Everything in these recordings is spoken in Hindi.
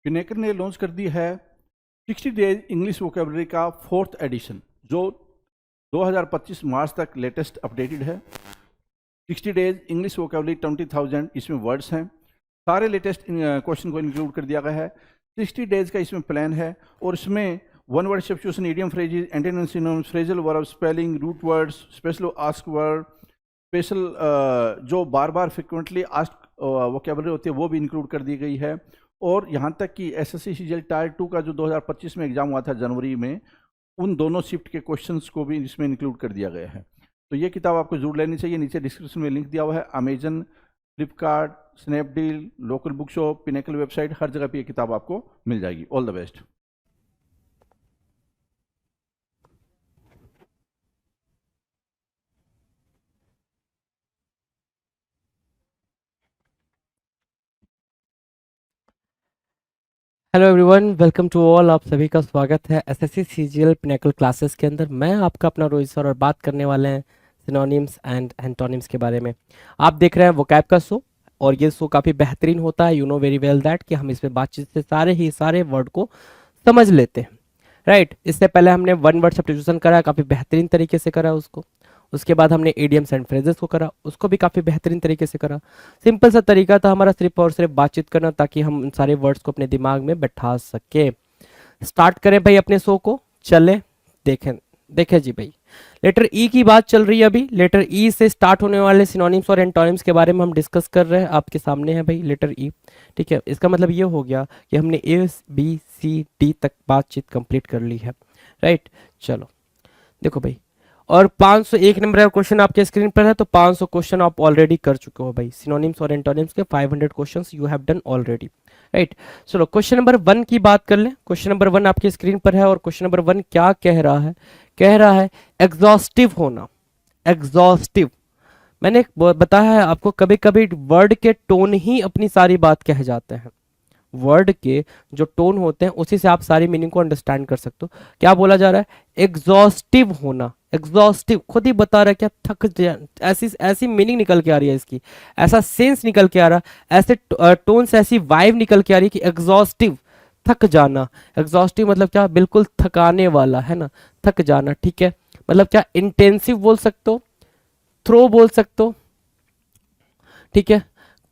पिनेकर ने लॉन्च कर दी है 60 डेज इंग्लिश वोकेबलरी का 4th एडिशन, जो 2025 मार्च तक लेटेस्ट अपडेटेड है। 60 डेज इंग्लिश वोकेबलरी 20,000 इसमें वर्ड्स हैं। सारे लेटेस्ट क्वेश्चन को इंक्लूड कर दिया गया है। 60 डेज का इसमें प्लान है और इसमें one word substitution, idiom phrases, antonyms, synonyms, phrasal verb, spelling, root words, special ask word, special जो बार बार फ्रिक्वेंटली आस्क वोकेबलरी होती है वो भी इंक्लूड कर दी गई है। और यहाँ तक कि एसएससी सीजीएल टायर 2 का जो 2025 में एग्जाम हुआ था जनवरी में, उन दोनों शिफ्ट के क्वेश्चंस को भी इसमें इंक्लूड कर दिया गया है। तो ये किताब आपको जरूर लेनी चाहिए। नीचे डिस्क्रिप्शन में लिंक दिया हुआ है। Amazon, Flipkart, Snapdeal, local book shop, Pinnacle website, हर जगह पे ये किताब आपको मिल जाएगी। All the best. Hello everyone, welcome to all. आप सभी का स्वागत है एसएससी सीजीएल पिनेकल क्लासेस के अंदर। मैं आपका अपना रोहित सर और बात करने वाले हैं सिनोनिम्स एंड एंटोनिम्स के बारे में। आप देख रहे हैं वोकैब का शो और ये शो काफ़ी बेहतरीन होता है। You know very well that कि हम इसमें बातचीत से सारे वर्ड को समझ लेते हैं, राइट। इससे पहले हमने वन वर्ड सब्स्टिट्यूशन करा, काफ़ी बेहतरीन तरीके से करा उसको। उसके बाद हमने इडियम्स एंड फ्रेजेस को करा, उसको भी काफ़ी बेहतरीन तरीके से करा। सिंपल सा तरीका था हमारा सिर्फ और सिर्फ बातचीत करना, ताकि हम उन सारे वर्ड्स को अपने दिमाग में बैठा सके। स्टार्ट करें भाई अपने शो को, चले देखें जी भाई। लेटर ई की बात चल रही है अभी। लेटर ई से स्टार्ट होने वाले सिनोनिम्स और एंटोनिम्स के बारे में हम डिस्कस कर रहे हैं। आपके सामने है भाई लेटर ई, ठीक है। इसका मतलब ये हो गया कि हमने ए बी सी डी तक बातचीत कंप्लीट कर ली है, राइट। चलो देखो भाई, और 501 नंबर का क्वेश्चन आपके स्क्रीन पर है, तो 500 क्वेश्चन आप ऑलरेडी कर चुके हो भाई। सिनोनिम्स और एंटोनिम्स के 500 questions you have done already, right. चलो क्वेश्चन नंबर 1 की बात कर लें। क्वेश्चन नंबर 1 आपके स्क्रीन पर है और क्वेश्चन नंबर 1 क्या कह रहा है? कह रहा है एग्जॉस्टिव होना। एग्जॉस्टिव मैंने बताया है आपको, कभी कभी वर्ड के टोन ही अपनी सारी बात कह जाते हैं। वर्ड के जो टोन होते हैं उसी से आप सारी मीनिंग को अंडरस्टैंड कर सकते हो। क्या बोला जा रहा है? एग्जॉस्टिव होना। एग्जॉस्टिव खुद ही बता रहा है, क्या ऐसी ऐसी मीनिंग निकल के आ रही है इसकी, ऐसा सेंस निकल के आ रहा है, ऐसे टोन से ऐसी वाइब निकल के आ रही है कि एग्जॉस्टिव, थक जाना। एग्जॉस्टिव मतलब क्या? बिल्कुल थकाने वाला, है ना, थक जाना, ठीक है। मतलब क्या? इंटेंसिव बोल सकते हो, थ्रो बोल सकते हो, ठीक है,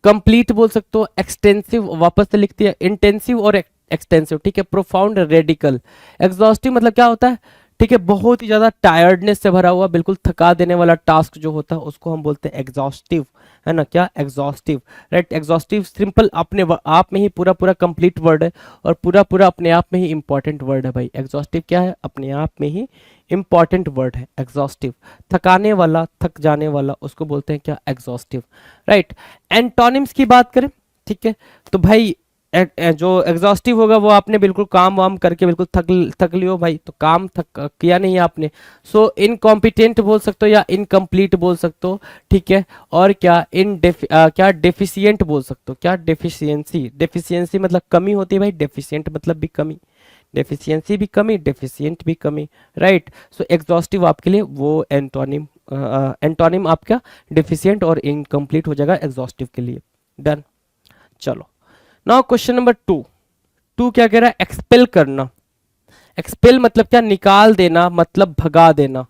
कंप्लीट बोल सकते हो, एक्सटेंसिव वापस से लिखती है, इंटेंसिव और एक्सटेंसिव, ठीक है, प्रोफाउंड, रेडिकल। एग्जॉस्टिव मतलब क्या होता है? ठीक है, बहुत ही ज्यादा टायर्डनेस से भरा हुआ, बिल्कुल थका देने वाला टास्क जो होता है उसको हम बोलते हैं एग्जॉस्टिव, है ना। क्या? Exhaustive, right. एग्जॉस्टिव सिंपल अपने आप में ही पूरा पूरा कंप्लीट वर्ड है और पूरा पूरा अपने आप में ही इंपॉर्टेंट वर्ड है भाई। एग्जॉस्टिव क्या है? अपने आप में ही इंपॉर्टेंट वर्ड है एग्जॉस्टिव। थकाने वाला, थक जाने वाला, उसको बोलते हैं क्या? Exhaustive, right. एंटोनिम्स की बात करें, ठीक है, तो भाई जो एग्जॉस्टिव होगा वो आपने बिल्कुल काम वाम करके बिल्कुल थक लियो भाई, तो काम थक किया नहीं आपने, सो इनकॉम्पिटेंट बोल सकते हो या इनकम्प्लीट बोल सकते हो, ठीक है। और क्या? क्या डेफिशिएंट बोल सकते हो। क्या? डेफिशिएंसी। डेफिशिएंसी मतलब कमी होती है भाई, डेफिशिएंट मतलब भी कमी, डेफिशिएंसी भी कमी, डेफिशिएंट भी कमी, राइट। सो एग्जॉस्टिव आपके लिए वो एंटोनिम, एंटोनिम आपका डेफिशिएंट और इनकम्प्लीट हो जाएगा एग्जॉस्टिव के लिए। डन। चलो नाउ क्वेश्चन नंबर 2 क्या कह रहा है? एक्सपेल करना। एक्सपेल मतलब क्या? निकाल देना, मतलब भगा देना,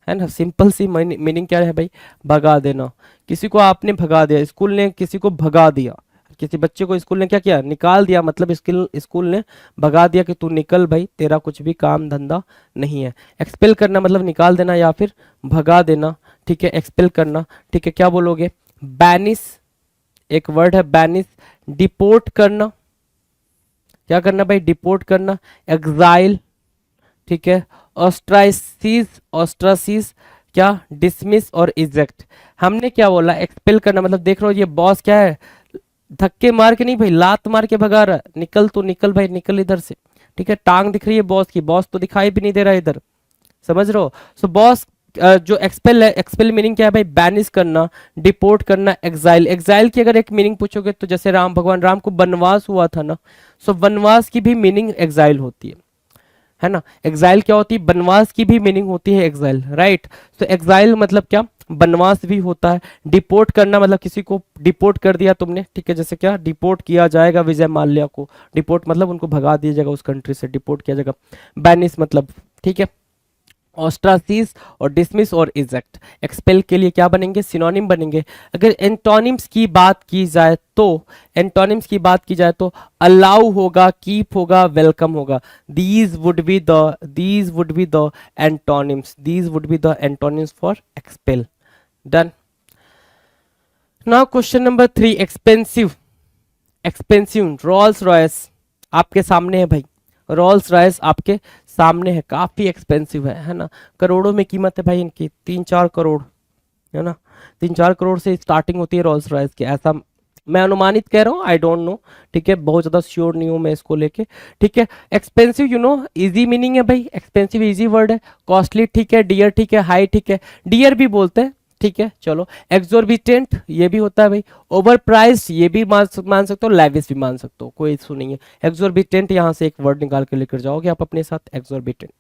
है ना। सिंपल सी मीनिंग क्या है भाई? भगा देना। किसी को आपने भगा दिया, स्कूल ने किसी को भगा दिया, किसी बच्चे को स्कूल ने क्या किया? निकाल दिया, मतलब स्कूल ने भगा दिया कि तू निकल भाई, तेरा कुछ भी काम धंधा नहीं है। एक्सपेल करना मतलब निकाल देना या फिर भगा देना, ठीक है। एक्सपेल करना, ठीक है। क्या बोलोगे? बैनिश, एक वर्ड है बैनिश। डिपोर्ट करना, क्या करना भाई? डिपोर्ट करना। एग्जाइल, ठीक है। ऑस्ट्राइसिस, ऑस्ट्रासिस, क्या? डिसमिस और इजेक्ट। हमने क्या बोला? एक्सपेल करना मतलब देख रहे हो ये बॉस क्या है, धक्के मार के नहीं भाई, लात मार के भगा रहा है, निकल तो निकल भाई, निकल इधर से, ठीक है। टांग दिख रही है बॉस की, बॉस तो दिखाई भी नहीं दे रहा है इधर, समझ रहे हो। सो बॉस जो एक्सपेल है, एक्सपेल मीनिंग क्या है भाई? बैनिश करना, डिपोर्ट करना, एग्जाइल। एग्जाइल की अगर एक मीनिंग पूछोगे तो जैसे भगवान राम को वनवास हुआ था ना, सो वनवास की भी मीनिंग एग्जाइल होती है ना। एग्जाइल क्या होती है? वनवास की भी मीनिंग होती है एग्जाइल, राइट। तो एग्जाइल मतलब क्या? बनवास भी होता है। डिपोर्ट करना मतलब किसी को डिपोर्ट कर दिया तुमने, ठीक है, जैसे क्या डिपोर्ट किया जाएगा विजय माल्या को, डिपोर्ट मतलब उनको भगा दिया जाएगा उस कंट्री से, डिपोर्ट किया जाएगा। बैनिस मतलब, ठीक है, ऑस्ट्रासीज और डिसमिस और इजेक्ट। एक्सपेल के लिए क्या बनेंगे, सिनोनिम बनेंगे। अगर एंटोनिम्स की बात की जाए तो, एंटोनिम्स की बात की जाए तो अलाउ होगा, कीप होगा, वेलकम होगा। These would be the antonyms, these would be the antonyms for expel. Done. Now question number 3, expensive. Expensive, Rolls Royce आपके सामने है भाई, रोल्स रॉयस आपके सामने है, काफी एक्सपेंसिव है ना, करोड़ों में कीमत है भाई इनकी, 3-4 करोड़, है ना, 3-4 करोड़ से स्टार्टिंग होती है रोल्स रॉयस की, ऐसा मैं अनुमानित कह रहा हूँ, आई डोंट नो, ठीक है, बहुत ज्यादा श्योर नहीं हूँ मैं इसको लेके, ठीक है। Expensive you know easy meaning है भाई, एक्सपेंसिव इजी वर्ड है। कॉस्टली ठीक है, डियर ठीक है, हाई ठीक है, डियर भी बोलते हैं, ठीक है, चलो। एक्सोर्बिटेंट ये भी होता है भाई, ओवर प्राइस ये भी मान सकते हो, लेविश भी मान सकते हो, कोई इशू नहीं है। एक्सोर्बिटेंट यहाँ से एक वर्ड निकाल के लेकर जाओगे आप अपने साथ, एक्सोर्बिटेंट,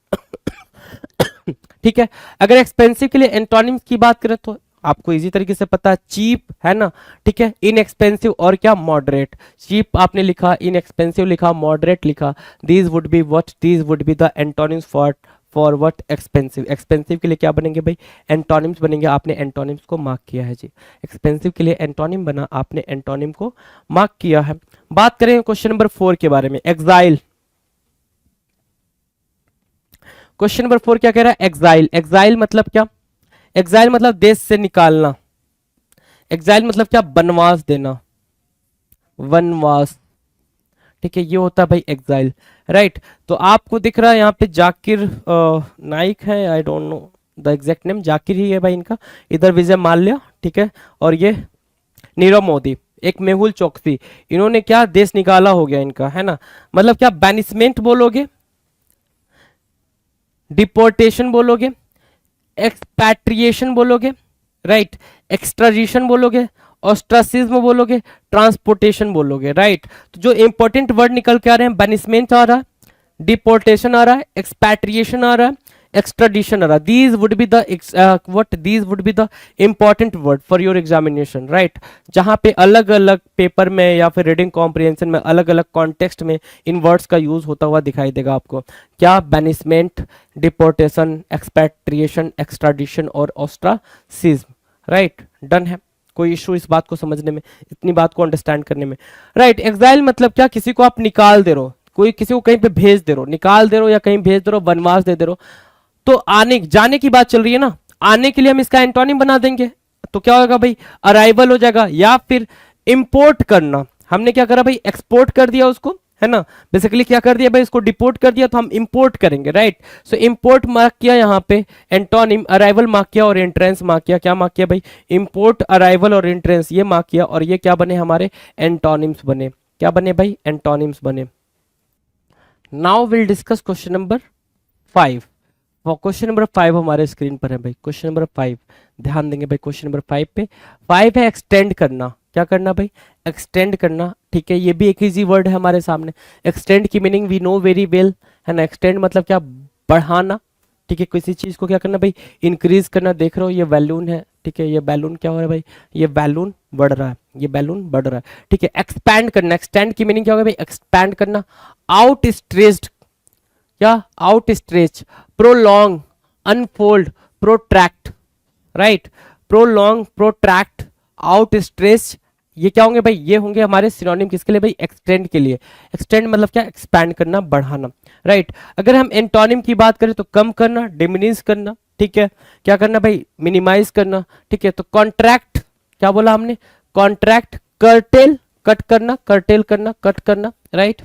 ठीक है। अगर एक्सपेंसिव के लिए एंटोनिम्स की बात करें तो आपको इजी तरीके से पता है, चीप है ना, ठीक है, इनएक्सपेंसिव और क्या, मॉडरेट। चीप आपने लिखा, इनएक्सपेंसिव लिखा, मॉडरेट लिखा, these would be what, these would be the antonyms for what, expensive. Expensive के लिए क्या बनेंगे भाई, एंटोनिम्स बनेंगे, आपने एंटोनिम्स को मार्क किया है जी। एक्सपेंसिव के लिए एंटोनिम बना, आपने एंटोनिम को मार्क किया है। बात करें क्वेश्चन नंबर 4 के बारे में, एग्जाइल। क्वेश्चन नंबर 4 क्या कह रहा है, एग्जाइल। एग्जाइल मतलब क्या, एग्जाइल मतलब देश से निकालना, एग्जाइल मतलब क्या, बनवास देना, वनवास, ठीक है, ये होता है भाई एग्जाइल, राइट। तो आपको दिख रहा है यहाँ पे जाकिर नाइक है, I don't know the exact name, Zakir ही है भाई इनका, इधर विजय माल्या, ठीक है, और ये नीरव मोदी, एक मेहुल चोकसी, इन्होंने क्या देश निकाला हो गया इनका, है ना, मतलब क्या, बैनिसमेंट बोलोगे, डिपोर्टेशन बोलोगे, एक्सपैट्रिएशन बोलोगे, राइट, एक्सट्राडिशन बोलोगे, ऑस्ट्रासिज्म बोलोगे, ट्रांसपोर्टेशन बोलोगे, राइट। तो जो इंपॉर्टेंट वर्ड निकल के आ रहे हैं, बैनिसमेंट आ रहा है, डिपोर्टेशन आ रहा है, एक्सपैट्रिएशन आ रहा है, एक्सट्राडिशन आ रहा है। These would be the what, these would be the important word for your examination, right. जहां पे अलग अलग पेपर में या फिर रीडिंग कॉम्प्रिहेंशन में अलग अलग कॉन्टेक्स्ट में इन वर्ड्स का यूज होता हुआ दिखाई देगा आपको, क्या, बैनिसमेंट, डिपोर्टेशन, एक्सपैट्रिएशन, एक्सट्राडिशन और ऑस्ट्रासिज्म, राइट। डन है, कोई इशू इस बात को समझने में, इतनी बात को अंडरस्टैंड करने में, राइट। एग्जाइल मतलब क्या, किसी को आप निकाल दे रहे हो, कोई किसी को कहीं पे भेज दे रहे हो, निकाल दे रहे हो या कहीं भेज दे रहे हो, वनवास दे रहे हो, तो आने जाने की बात चल रही है ना, आने के लिए हम इसका एंटोनिम बना देंगे, तो क्या होगा भाई, अराइवल हो जाएगा, या फिर इंपोर्ट करना, हमने क्या करा भाई, एक्सपोर्ट कर दिया उसको, है ना, बेसिकली क्या कर दिया भाई, इसको डिपोर्ट कर दिया तो हम इंपोर्ट करेंगे, राइट। सो इंपोर्ट मार्क किया यहाँ पे, एंटोनिम अराइवल मार्क किया और एंट्रेंस मार्क किया, क्या मार्क किया भाई, इंपोर्ट, अराइवल और एंट्रेंस ये मार्क किया, और ये क्या बने हमारे, एंटोनिम्स बने, क्या बने भाई, एंटोनिम्स बने। Now will discuss question number 5। Question number 5 हमारे स्क्रीन पर है भाई, क्वेश्चन नंबर 5 ध्यान देंगे भाई, क्वेश्चन नंबर 5 पे। 5 है एक्सटेंड करना, क्या करना भाई, एक्सटेंड करना, ठीक है, ये भी एक इजी वर्ड है हमारे सामने। एक्सटेंड की meaning we know very well, है ना, एक्सटेंड मतलब क्या, बढ़ाना, ठीक है, किसी चीज को क्या करना भाई, इंक्रीज करना। देख रहे हो ये बैलून है, ठीक है, ये बैलून क्या हो रहा है भाई, ये बैलून बढ़ रहा है, ये बैलून बढ़ रहा है, ठीक है। एक्सपैंड करना, एक्सटेंड की मीनिंग क्या होगा भाई, एक्सपैंड करना। आउट स्ट्रेच्ड, क्या, outstretch, prolong, unfold, protract, right, prolong, protract, outstretch, ये क्या होंगे भाई, ये होंगे हमारे सिनोनिम किसके लिए भाई, एक्सटेंड के लिए। एक्सटेंड मतलब क्या, एक्सपैंड करना, बढ़ाना, राइट। अगर हम एंटोनिम की बात करें तो कम करना, डिमिनिश करना, ठीक है, क्या करना भाई, मिनिमाइज करना, ठीक है। तो कॉन्ट्रैक्ट, क्या बोला हमने, कॉन्ट्रैक्ट, कर्टेल, कट करना, कर्टेल करना, कट करना, राइट।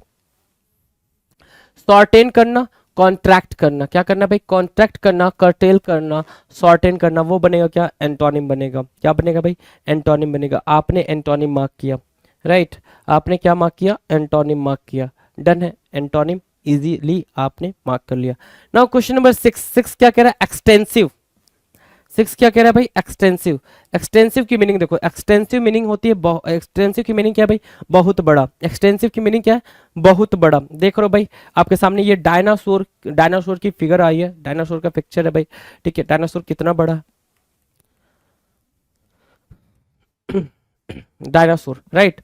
शॉर्टेन करना, कॉन्ट्रैक्ट करना, क्या करना भाई, कॉन्ट्रैक्ट करना, कर्टेल करना, शॉर्टेन करना, वो बनेगा क्या, एंटोनिम बनेगा, क्या बनेगा भाई, एंटोनिम बनेगा। आपने एंटोनिम मार्क किया, राइट, आपने क्या मार्क किया, एंटोनिम मार्क किया, डन है, एंटोनिम इजीली आपने मार्क कर लिया। Now question number 6। 6 क्या कह रहा है, एक्सटेंसिव। 6 क्या कह रहा है भाई, एक्सटेंसिव। एक्सटेंसिव की मीनिंग देखो, एक्सटेंसिव मीनिंग होती है, एक्सटेंसिव की मीनिंग क्या है भाई, बहुत बड़ा। एक्सटेंसिव की मीनिंग क्या है, बहुत बड़ा। देख रहे हो भाई आपके सामने ये डायनासोर, डायनासोर की फिगर आई है, डायनासोर का पिक्चर है भाई, ठीक है, डायनासोर कितना बड़ा है, डायनासोर, राइट।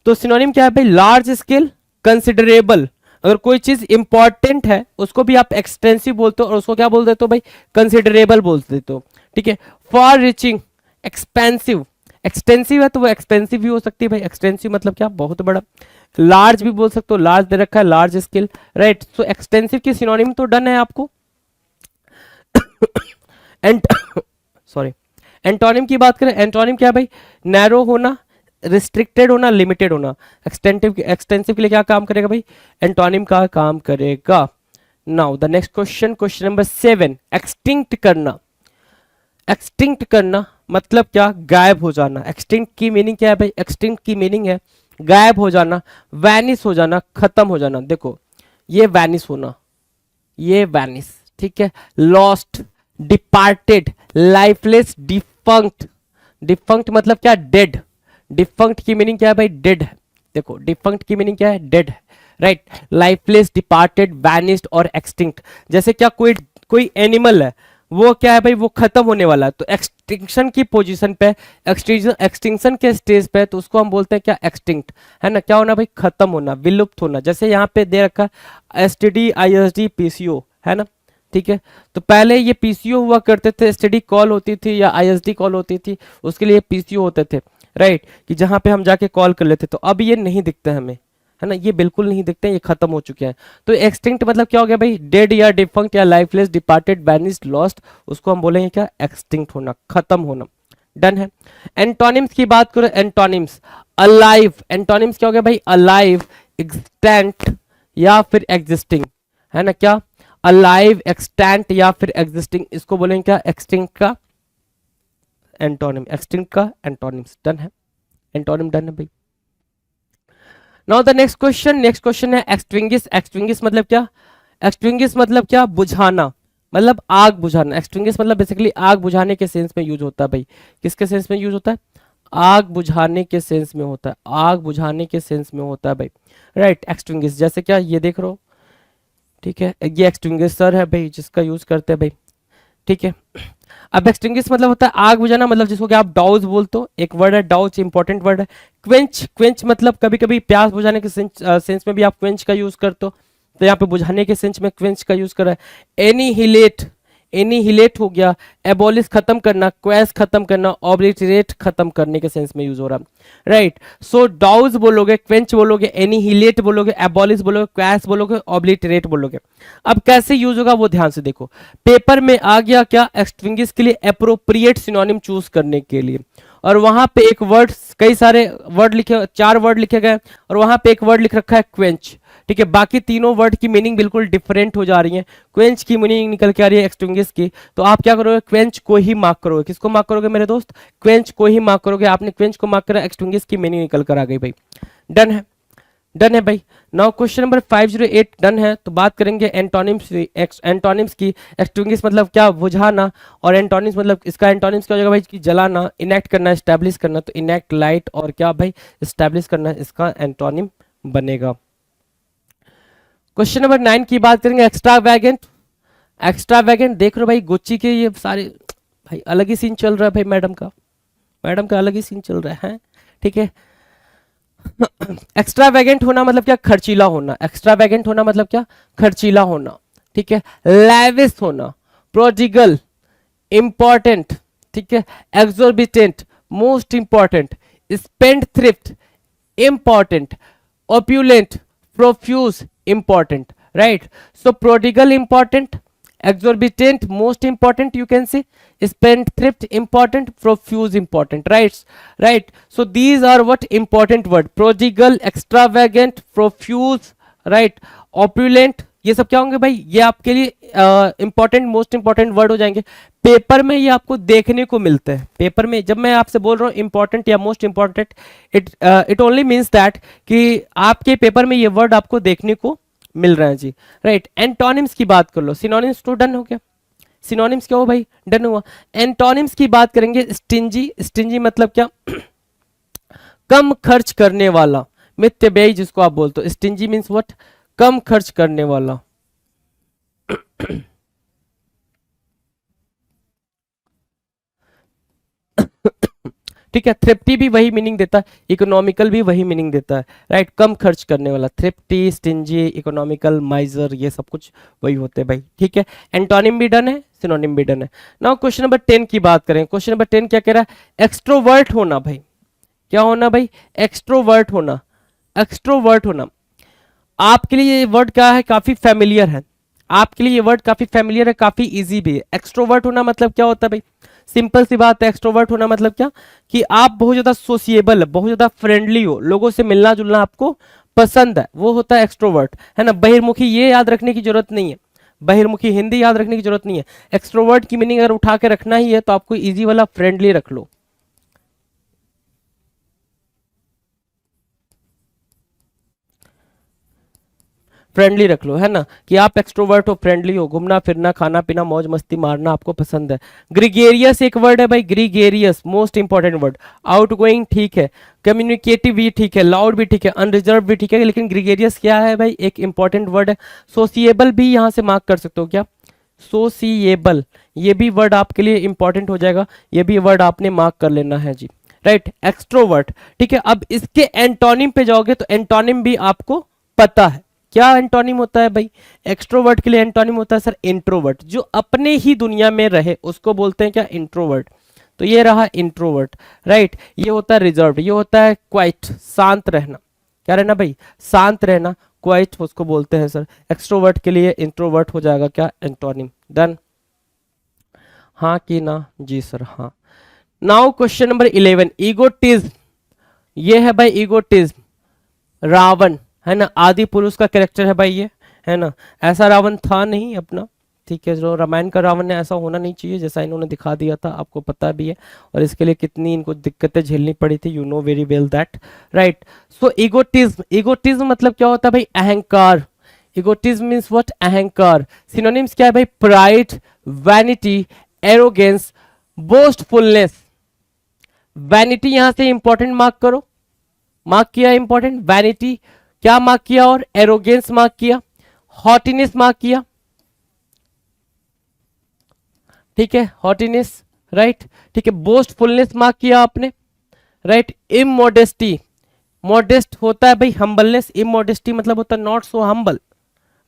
तो सिनोनिम क्या है भाई? Large scale, considerable. अगर कोई चीज इंपॉर्टेंट है उसको भी आप एक्सटेंसिव बोलते हो, और उसको क्या बोल देते हो भाई? कंसिडरेबल बोल देते हो, ठीक है। For reaching, expensive. एक्सटेंसिव है तो वो एक्सपेंसिव भी हो सकती है भाई। एक्सटेंसिव मतलब क्या? बहुत बड़ा। लार्ज भी बोल सकते हो, लार्ज दे रखा है, लार्ज स्केल, राइट। सो एक्सटेंसिव की सिनोनिम तो डन है आपको। एंड सॉरी, एंटोनिम की बात करें, एंटोनिम क्या है भाई? नैरो होना, रिस्ट्रिक्टेड होना, लिमिटेड होना। एक्सटेंसिव के लिए क्या काम करेगा भाई? एंटोनिम का काम करेगा। Now the next question, question number 7, extinct करना। एक्सटिंक्ट करना मतलब क्या? गायब हो जाना। एक्सटिंक्ट की मीनिंग क्या है भाई? एक्सटिंक्ट की मीनिंग है गायब हो जाना, वैनिश हो जाना, खत्म हो जाना। देखो, ये वैनिश होना, ये वैनिश, ठीक है। Lost, departed, lifeless, defunct. Defunct मतलब क्या? डेड। डिफंक्ट की मीनिंग क्या है भाई? डेड है। देखो, डिफंक्ट की मीनिंग क्या है? डेड है, राइट। लाइफलेस, डिपार्टेड, वैनिस्ड और एक्सटिंक्ट। जैसे क्या, कोई कोई एनिमल है, वो क्या है भाई? वो खत्म होने वाला है, तो एक्सटिंक्शन की पोजीशन पे, एक्सटिंक्शन के स्टेज पे, तो उसको हम बोलते हैं क्या? एक्सटिंक्ट, है ना। क्या होना भाई? खत्म होना, विलुप्त होना। जैसे यहाँ पे दे रखा एसटीडी, आईएसडी, पीसीओ, है ना, ठीक है। तो पहले ये पीसीओ हुआ करते थे, एसटीडी कॉल होती थी या आईएसडी कॉल होती थी, उसके लिए पीसीओ होते थे, राइट, कि जहां पे हम जाके कॉल कर लेते। तो अब ये नहीं दिखते हमें, है ना, ये बिल्कुल नहीं दिखते, ये खत्म हो चुके हैं। तो एक्सटिंक्ट मतलब क्या हो गया भाई? डेड या डिफंक्ट या लाइफलेस, डिपार्टेड, वैनिस्ड, लॉस्ट, उसको हम बोलेंगे क्या? एक्सटिंक्ट होना, खत्म होना। डन है। एंटोनिम्स की बात करो, एंटोनिम्स, अलाइव। एंटोनिम्स क्या हो गया भाई? अलाइव, एक्सटेंट या फिर एग्जिस्टिंग, है ना। क्या? अलाइव, एक्सटेंट या फिर एग्जिस्टिंग, इसको बोलेंगे क्या? एक्सटिंक्ट का एंटोनिम। एक्सटिंक्ट का एंटोनिम्स। डन है, एंटोनिम डन है भाई। Now the next question, next question है एक्सटिंग्विश। एक्सटिंग्विश मतलब क्या? एक्सटिंग्विश मतलब क्या? बुझाना, मतलब आग बुझाना। एक्सटिंग्विश मतलब बेसिकली आग बुझाने के सेंस में यूज होता है भाई। किसके सेंस में यूज होता है? आग बुझाने के सेंस में होता है, आग बुझाने के सेंस में होता है भाई, राइट। एक्सटिंग्विश जैसे क्या, ये देख रहे हो, ठीक है, ये एक्सटिंग्विशर है भाई जिसका यूज करते हैं भाई, ठीक है। अब एक्सटिंग्विश मतलब होता है आग बुझाना, मतलब जिसको कि आप डाउज बोलते हो, एक वर्ड है डाउज, इंपॉर्टेंट वर्ड है। क्वेंच, क्वेंच मतलब कभी कभी प्यास बुझाने के सेंस में भी आप क्वेंच का यूज करते हो, तो यहाँ पे बुझाने के सेंस में क्वेंच का यूज कर रहा है। एनीहिलेट, एनीहिलेट हो गया, एबॉलिश खत्म करना, क्वैश खत्म करना, ऑब्लिटरेट खत्म करने के सेंस में यूज हो रहा है, राइट। सो डाउज बोलोगे, क्वेंच बोलोगे, एनीहिलेट बोलोगे, एबॉलिश बोलोगे, क्वैश बोलोगे, ऑब्लिटरेट बोलोगे। अब कैसे यूज होगा वो ध्यान से देखो। पेपर में आ गया क्या? एक्सटिंग्विश के लिए अप्रोप्रिएट सिनोनिम चूज करने के लिए, और वहां पे एक वर्ड, कई सारे वर्ड लिखे, 4 वर्ड लिखे गए, और वहां पे एक वर्ड लिख रखा है क्वेंच, ठीक है। बाकी तीनों वर्ड की मीनिंग बिल्कुल डिफरेंट हो जा रही है। क्वेंच की मीनिंग निकल के आ रही है एक्सटिंग्विश की, तो आप क्या करोगे? क्वेंच को ही मार्क करोगे। किसको मार्क करोगे मेरे दोस्त? क्वेंच को ही मार्क करोगे। आपने क्वेंच को मार्क करा, एक्सटिंग्विश की मीनिंग निकल कर आ गई भाई। डन है, डन है भाई। नाउ क्वेश्चन नंबर 508 डन है। तो बात करेंगे एंटोनिम्स, एंटोनिम्स की। एक्सटिंग्विश मतलब क्या? बुझाना, और एंटोनिम्स मतलब, इसका एंटोनिम्स क्या हो जाएगा भाई? कि जलाना, इनेक्ट करना, एस्टैब्लिश करना। तो इनेक्ट, लाइट, और क्या भाई? एस्टैब्लिश करना, इसका एंटोनिम बनेगा। क्वेश्चन नंबर 9 की बात करेंगे, एक्स्ट्रा वैगेंट। एक्स्ट्रा वैगेंट देख रहे हो भाई, गुच्ची के ये सारे भाई अलग ही सीन चल रहा है भाई, मैडम का, मैडम का अलग ही सीन चल रहा है, ठीक है। एक्स्ट्रावेगेंट होना मतलब क्या? खर्चीला होना। एक्स्ट्रावेगेंट होना मतलब क्या? खर्चीला होना, ठीक है। लैविश होना, प्रोडिगल, इंपॉर्टेंट, ठीक है। Exorbitant, most important, spendthrift, important, opulent, profuse, important, right? So prodigal, important, exorbitant, most important, you can say, spendthrift, important, profuse, important, right? So these are what important word: prodigal, extravagant, profuse, right, opulent। ये सब क्या होंगे भाई? ये आपके लिए इंपॉर्टेंट, मोस्ट इंपॉर्टेंट वर्ड हो जाएंगे। पेपर में ये आपको देखने को मिलते हैं। पेपर में जब मैं आपसे बोल रहा हूँ इंपॉर्टेंट या most important, it only means that कि आपके पेपर में ये वर्ड आपको देखने को मिल रहे हैं जी, राइट। एंटोनिम्स की बात कर लो, सिनोनिम्स तो डन हो गया। सिनोनिम्स क्या हो भाई? डन हुआ। एंटोनिम्स की बात करेंगे, स्टिंजी। स्टिंजी मतलब क्या? कम खर्च करने वाला, मितव्ययी जिसको आप बोलते हो। Stingy means what? कम खर्च करने वाला। ठीक है, थ्रिफ्टी भी वही मीनिंग देता है, इकोनॉमिकल भी वही मीनिंग देता है, राइट, कम खर्च करने वाला, थ्रिफ्टी, स्टिंजी, इकोनॉमिकल, माइजर, ये सब कुछ वही होते हैं भाई, ठीक है। एंटोनिम भी डन है, सिनोनिम भी डन है। नाउ क्वेश्चन नंबर 10 की बात करें, क्वेश्चन नंबर 10 क्या कह रहा है, एक्सट्रोवर्ट होना भाई, क्या होना भाई, एक्सट्रोवर्ट होना, एक्सट्रोवर्ट होना। आपके लिए ये वर्ड क्या है, काफी फेमिलियर है, आपके लिए ये वर्ड काफी फेमिलियर है, काफी इजी भी है। एक्सट्रोवर्ट होना मतलब क्या होता है भाई, सिंपल सी बात है, एक्सट्रोवर्ट होना मतलब क्या, कि आप बहुत ज्यादा सोशिएबल है, बहुत ज्यादा फ्रेंडली हो, लोगों से मिलना जुलना आपको पसंद है, वो होता है एक्सट्रोवर्ट, है ना। बहिर्मुखी ये याद रखने की जरूरत नहीं है, बहिर्मुखी हिंदी याद रखने की जरूरत नहीं है। एक्सट्रोवर्ट की मीनिंग अगर उठा के रखना ही है तो आपको इजी वाला फ्रेंडली रख लो। फ्रेंडली रख लो, है ना, कि आप एक्सट्रोवर्ट हो, फ्रेंडली हो, घूमना फिरना, खाना पीना, मौज मस्ती मारना आपको पसंद है। ग्रीगेरियस एक वर्ड है भाई, gregarious most important word. Out going ठीक है, कम्युनिकेटिव भी ठीक है, लाउड भी ठीक है, अनरिजर्व भी ठीक है, लेकिन ग्रीगेरियस क्या है भाई, एक इंपॉर्टेंट वर्ड है। सोसिएबल भी यहां से मार्क कर सकते हो क्या, सोसिएबल, ये भी वर्ड आपके लिए इंपॉर्टेंट हो जाएगा, ये भी वर्ड आपने मार्क कर लेना है जी, राइट, एक्सट्रोवर्ट, ठीक है। अब इसके एंटोनिम पे जाओगे तो एंटोनिम भी आपको पता है, क्या एंटोनिम होता है भाई, एक्सट्रोवर्ट के लिए एंटोनिम होता है सर इंट्रोवर्ट, जो अपने ही दुनिया में रहे उसको बोलते हैं क्या, इंट्रोवर्ट। तो ये रहा इंट्रोवर्ट, राइट। ये होता है रिजर्व, ये होता है क्वाइट, शांत रहना, क्या रहना भाई, शांत रहना, क्वाइट उसको बोलते हैं सर। एक्सट्रोवर्ट के लिए इंट्रोवर्ट हो जाएगा क्या, एंटोनिम। डन, हाँ कि ना, जी सर हाँ। नाउ क्वेश्चन नंबर 11, ईगोटिज्म, ये है भाई ईगोटिज्म, रावण, है ना, आदि पुरुष का कैरेक्टर है भाई ये, है ना। ऐसा रावण था नहीं अपना, ठीक है, जो रामायण का रावण है ऐसा होना नहीं चाहिए जैसा इन्होंने दिखा दिया था, आपको पता भी है, और इसके लिए कितनी इनको दिक्कतें झेलनी पड़ी थी, you know very well that, right. So egotism, egotism मतलब क्या होता है भाई, अहंकार। ईगोटिज्म मीन्स व्हाट, अहंकार। सिनोनिम्स क्या है भाई, pride, vanity, arrogance, boastfulness. Vanity यहां से इंपॉर्टेंट मार्क करो, मार्क किया इंपॉर्टेंट, वैनिटी क्या मार्क किया, और एरोगेंस मार्क किया, हॉटीनेस मार्क किया, ठीक है, हॉटीनेस, राइट, ठीक है, बोस्टफुलनेस मार्क किया आपने, राइट। इमोडेस्टी, मॉडेस्ट होता है भाई हम्बलनेस, इमोडेस्टी मतलब होता है नॉट सो हम्बल,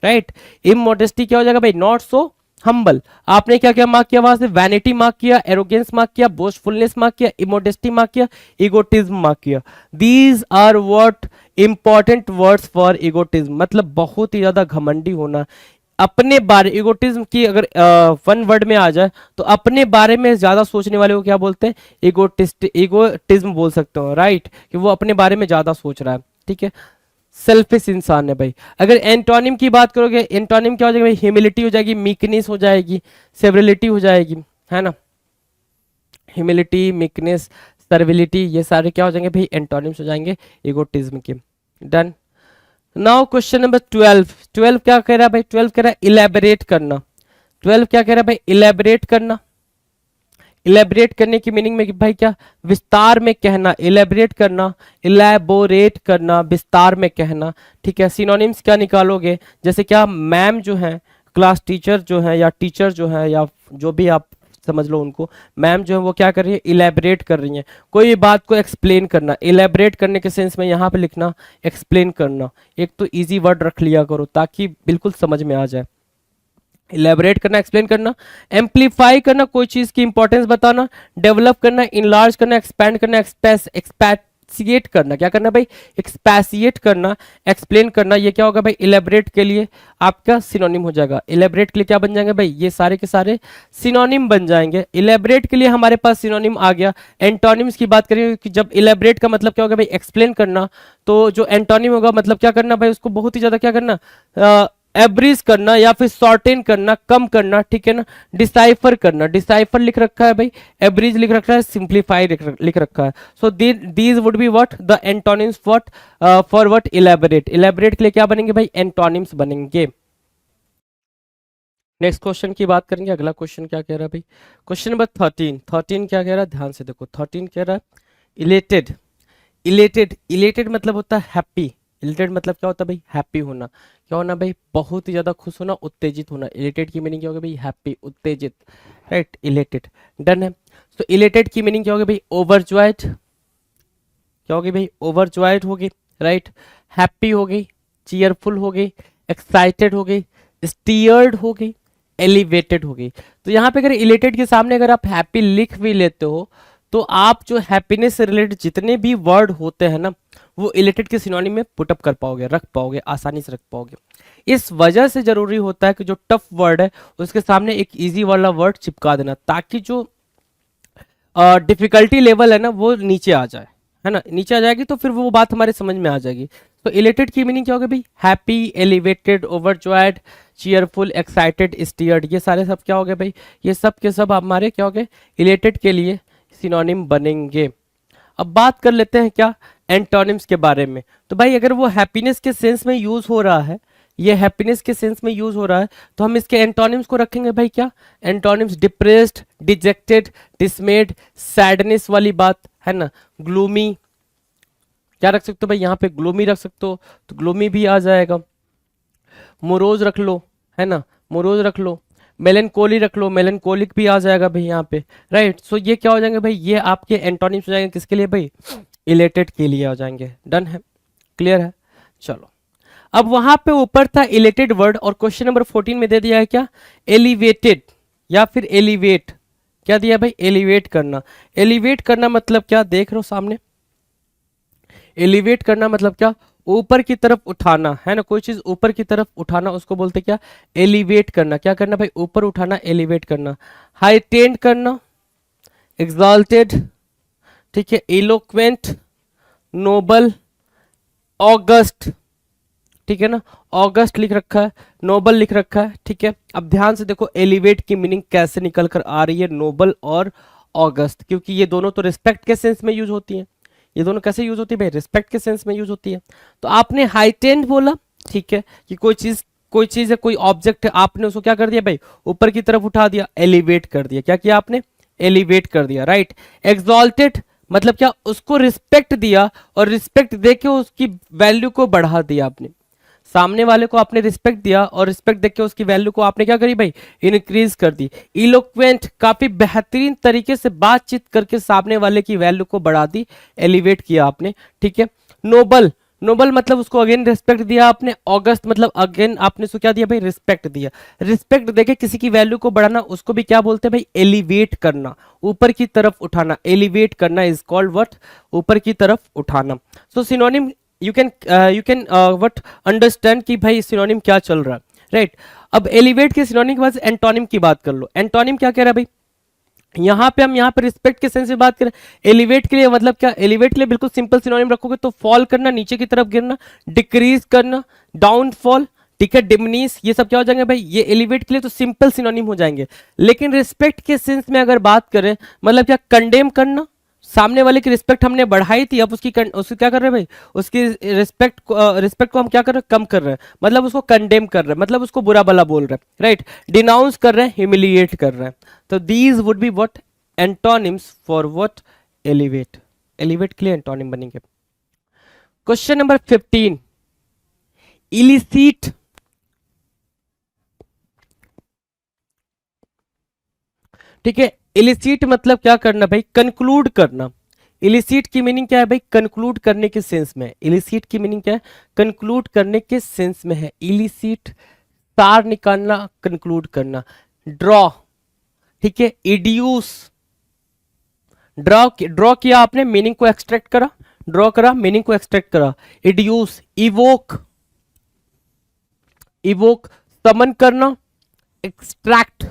राइट। इमोडेस्टी क्या हो जाएगा भाई, नॉट सो हम्बल। आपने क्या क्या मार्क किया वहां से, वैनिटी मार्क किया, एरोगेंस मार्क किया, बोस्टफुलनेस मार्क किया, इमोडेस्टी मार्क किया, ईगोटिज्म मार्क किया। These are what important words for egotism, मतलब बहुत ही ज्यादा घमंडी होना, अपने बारे, ईगोटिज्म की अगर वन वर्ड में आ जाए तो अपने बारे में ज्यादा सोचने वाले को क्या बोलते हैं, ईगोटिज्म बोल सकते हो, राइट, कि वो अपने बारे में ज्यादा सोच रहा है, ठीक है, सेल्फिश इंसान है भाई। अगर एंटोनिम की बात करोगे, एंटोनिम क्या हो जाएगा भाई, ह्यूमिलिटी हो जाएगी, मीकनेस हो जाएगी, सेवरिलिटी हो जाएगी, है ना, ह्यूमिलिटी, मीकनेस, सर्विलिटी, ये सारे क्या हो जाएंगे भाई, एंटोनिम्स हो जाएंगे ईगोटिज्म के। डन। नाउ क्वेश्चन नंबर 12, 12 क्या कह रहा है भाई, 12 कह रहा है इलेबरेट करना। 12 क्या कह रहा है भाई, इलेबरेट करना। इलेबरेट करने की मीनिंग में कि भाई क्या, विस्तार में कहना, इलेबरेट करना, इलेबोरेट करना, विस्तार में कहना, ठीक है। सिनोनिम्स क्या निकालोगे, जैसे क्या, मैम जो है, क्लास टीचर जो है, या टीचर जो है, या जो भी आप समझ लो उनको, मैम जो है वो क्या कर रही है, इलेबरेट कर रही है, कोई भी बात को एक्सप्लेन करना। इलेबरेट करने के सेंस में यहाँ पे लिखना एक्सप्लेन करना, एक तो इजी वर्ड रख लिया करो ताकि बिल्कुल समझ में आ जाए। इलेबरेट करना, एक्सप्लेन करना, एम्पलीफाई करना, कोई चीज की इंपॉर्टेंस बताना, डेवलप करना, इनलार्ज करना, एक्सपैंड करना, एक्सपैसिएट करना, क्या करना भाई, एक्सपैसिएट करना, एक्सप्लेन करना, ये क्या होगा भाई, इलेबरेट के लिए आपका सिनोनिम हो जाएगा। इलेबरेट के लिए क्या बन जाएंगे भाई, ये सारे के सारे सिनोनिम बन जाएंगे। इलेबरेट के लिए हमारे पास सिनोनिम आ गया। एंटोनिम्स की बात करें कि जब इलेबरेट का मतलब क्या होगा भाई, एक्सप्लेन करना, तो जो एंटोनिम होगा मतलब क्या करना भाई, उसको बहुत ही ज्यादा क्या करना, एब्रीज करना या फिर शॉर्टेन करना, कम करना, ठीक है ना। डिसाइफर करना, डिसाइफर लिख रखा है भाई, एब्रीज लिख रखा है, सिंप्लीफाई लिख रखा है। So these would be what the antonyms what for what, elaborate. Elaborate के लिए क्या बनेंगे भाई, एंटोनिम्स बनेंगे। नेक्स्ट क्वेश्चन की बात करेंगे, अगला क्वेश्चन क्या कह रहा है भाई, क्वेश्चन नंबर 13। 13 क्या कह रहा है, ध्यान से देखो, 13 कह रहा है इलेटेड। इलेटेड, इलेटेड मतलब होता है हैप्पी। इलेटेड मतलब क्या होता है भाई, हैप्पी होना, क्या होना भाई, बहुत ही ज्यादा खुश होना, उत्तेजित होना। इलेटेड की मीनिंग क्या होगा भाई, हैप्पी, उत्तेजित, राइट, इलेटेड। डन है। तो इलेटेड की मीनिंग क्या होगा भाई, ओवरजॉयड, क्या होगी भाई, ओवरजॉयड होगी, राइट, हैप्पी हो गई, चीयरफुल हो गई, एक्साइटेड हो गई, स्टीयर्ड हो गई, एलिवेटेड हो गई। तो यहाँ पे अगर इलेटेड के सामने अगर आप हैप्पी लिख भी लेते हो तो आप जो हैप्पीनेस से रिलेटेड जितने भी वर्ड होते हैं ना वो इलेटेड के सिनोनिम में पुटअप कर पाओगे, रख पाओगे, आसानी से रख पाओगे। इस वजह से जरूरी होता है कि जो टफ वर्ड है उसके सामने एक इजी वाला वर्ड चिपका देना, ताकि जो डिफिकल्टी लेवल है ना वो नीचे आ जाए, है ना, नीचे आ जाएगी तो फिर वो बात हमारे समझ में आ जाएगी। तो इलेटेड की मीनिंग क्या होगी भाई, happy, elevated, overjoyed, cheerful, excited, steered, ये सारे सब क्या हो गए भाई, ये सब के सब हमारे क्या हो गए, इलेटेड के लिए सिनोनिम बनेंगे। अब बात कर लेते हैं क्या, एंटोनिम्स के बारे में। तो भाई अगर वो हैप्पीनेस के सेंस में यूज हो रहा है, ये हैप्पीनेस के सेंस में यूज हो रहा है, तो हम इसके एंटोनिम्स को रखेंगे भाई क्या, एंटोनिम्स, डिप्रेस्ड, डिजेक्टेड, डिसमेड, सैडनेस वाली बात है ना, ग्लूमी, क्या रख सकते हो भाई यहाँ पे, ग्लूमी रख सकते हो, तो ग्लूमी भी आ जाएगा। मोरोज रख लो, है ना, मोरोज रख लो, मेलनकोली रख लो, मेलनकोलिक भी आ जाएगा भाई यहाँ पे, राइट। सो ये क्या हो जाएंगे भाई, ये आपके एंटोनिम्स हो जाएंगे, किसके लिए भाई, इलेटेड के लिए आ जाएंगे। डन है, क्लियर है, चलो। अब वहां पे ऊपर था इलेटेड वर्ड और क्वेश्चन नंबर 14 में दे दिया है क्या, एलिवेटेड या फिर एलिवेट, क्या दिया भाई, एलिवेट करना। एलिवेट करना मतलब क्या, देख रहे हो सामने, एलिवेट करना मतलब क्या, ऊपर की तरफ उठाना, है ना, कोई चीज ऊपर की तरफ उठाना उसको बोलते क्या, एलिवेट करना। क्या करना भाई, ऊपर उठाना, एलिवेट करना। हाइटेंड करना, एग्जॉल्टेड, ठीक है, इलोक्वेंट, नोबल, ऑगस्ट, ठीक है ना, ऑगस्ट लिख रखा है, नोबल लिख रखा है, ठीक है। अब ध्यान से देखो एलिवेट की मीनिंग कैसे निकल कर आ रही है, नोबल और ऑगस्ट, क्योंकि ये दोनों तो रिस्पेक्ट के सेंस में यूज होती हैं। ये दोनों कैसे यूज होती है भाई, रिस्पेक्ट के सेंस में यूज होती है। तो आपने हाइटेंड बोला, ठीक है, कि कोई चीज है, कोई ऑब्जेक्ट है, आपने उसको क्या कर दिया भाई, ऊपर की तरफ उठा दिया, एलिवेट कर दिया। क्या किया आपने, एलिवेट कर दिया, राइट। एक्सॉल्टेड मतलब क्या, उसको रिस्पेक्ट दिया और रिस्पेक्ट देके उसकी वैल्यू को बढ़ा दिया आपने, सामने वाले को आपने रिस्पेक्ट दिया और रिस्पेक्ट देके उसकी वैल्यू को आपने क्या करी भाई, इंक्रीज कर दी। इलोक्वेंट, काफी बेहतरीन तरीके से बातचीत करके सामने वाले की वैल्यू को बढ़ा दी, एलिवेट किया आपने, ठीक है। नोबल, नोबल मतलब उसको अगेन रिस्पेक्ट दिया आपने। ऑगस्ट मतलब अगेन आपने उसको क्या दिया भाई, रिस्पेक्ट दिया। रिस्पेक्ट देके किसी की वैल्यू को बढ़ाना उसको भी क्या बोलते हैं भाई, एलिवेट करना, ऊपर की तरफ उठाना। एलिवेट करना इज कॉल्ड व्हाट, ऊपर की तरफ उठाना। So synonym you can what understand कि भाई सिनोनिम क्या चल रहा है, राइट। अब एलिवेट के सिनोनिम के बाद एंटोनिम की बात कर लो। एंटोनिम क्या कह रहा है भाई, यहाँ पे हम यहाँ पे रिस्पेक्ट के सेंस में बात करें, एलिवेट के लिए मतलब क्या, एलिवेट के लिए बिल्कुल सिंपल सिनोनिम रखोगे तो फॉल करना, नीचे की तरफ गिरना, डिक्रीज करना, डाउनफॉल, ठीक है, डिमनीस, ये सब क्या हो जाएंगे भाई, ये एलिवेट के लिए तो सिंपल सिनोनिम हो जाएंगे। लेकिन रिस्पेक्ट के सेंस में अगर बात करें, मतलब क्या, कंडेम करना, सामने वाले की रिस्पेक्ट हमने बढ़ाई थी, अब उसकी क्या कर रहे हैं भाई, उसकी रिस्पेक्ट को हम क्या कर रहे हैं, कम कर रहे हैं, मतलब उसको कंडेम कर रहे हैं, मतलब उसको बुरा भला बोल रहे हैं, राइट। डिनाउंस कर रहे हैं, ह्यूमिलिएट कर रहे हैं। तो these would be what, antonyms for what, elevate. Elevate के लिए एंटोनिम बनेंगे। क्वेश्चन नंबर 15, इलिसिट, ठीक है। इलिसिट मतलब क्या करना भाई, कंक्लूड करना। इलिसिट की मीनिंग क्या है भाई, कंक्लूड करने के सेंस में। इलिसिट की मीनिंग क्या है, कंक्लूड करने के सेंस में है। इलिसिट, सार निकालना, कंक्लूड करना। ड्रॉ, ठीक है, इड्यूस, ड्रॉ किया आपने, मीनिंग को एक्सट्रैक्ट करा, ड्रॉ करा, मीनिंग को एक्सट्रैक्ट करा। इड्यूस, इवोक, इवोक, समन करना, एक्सट्रैक्ट,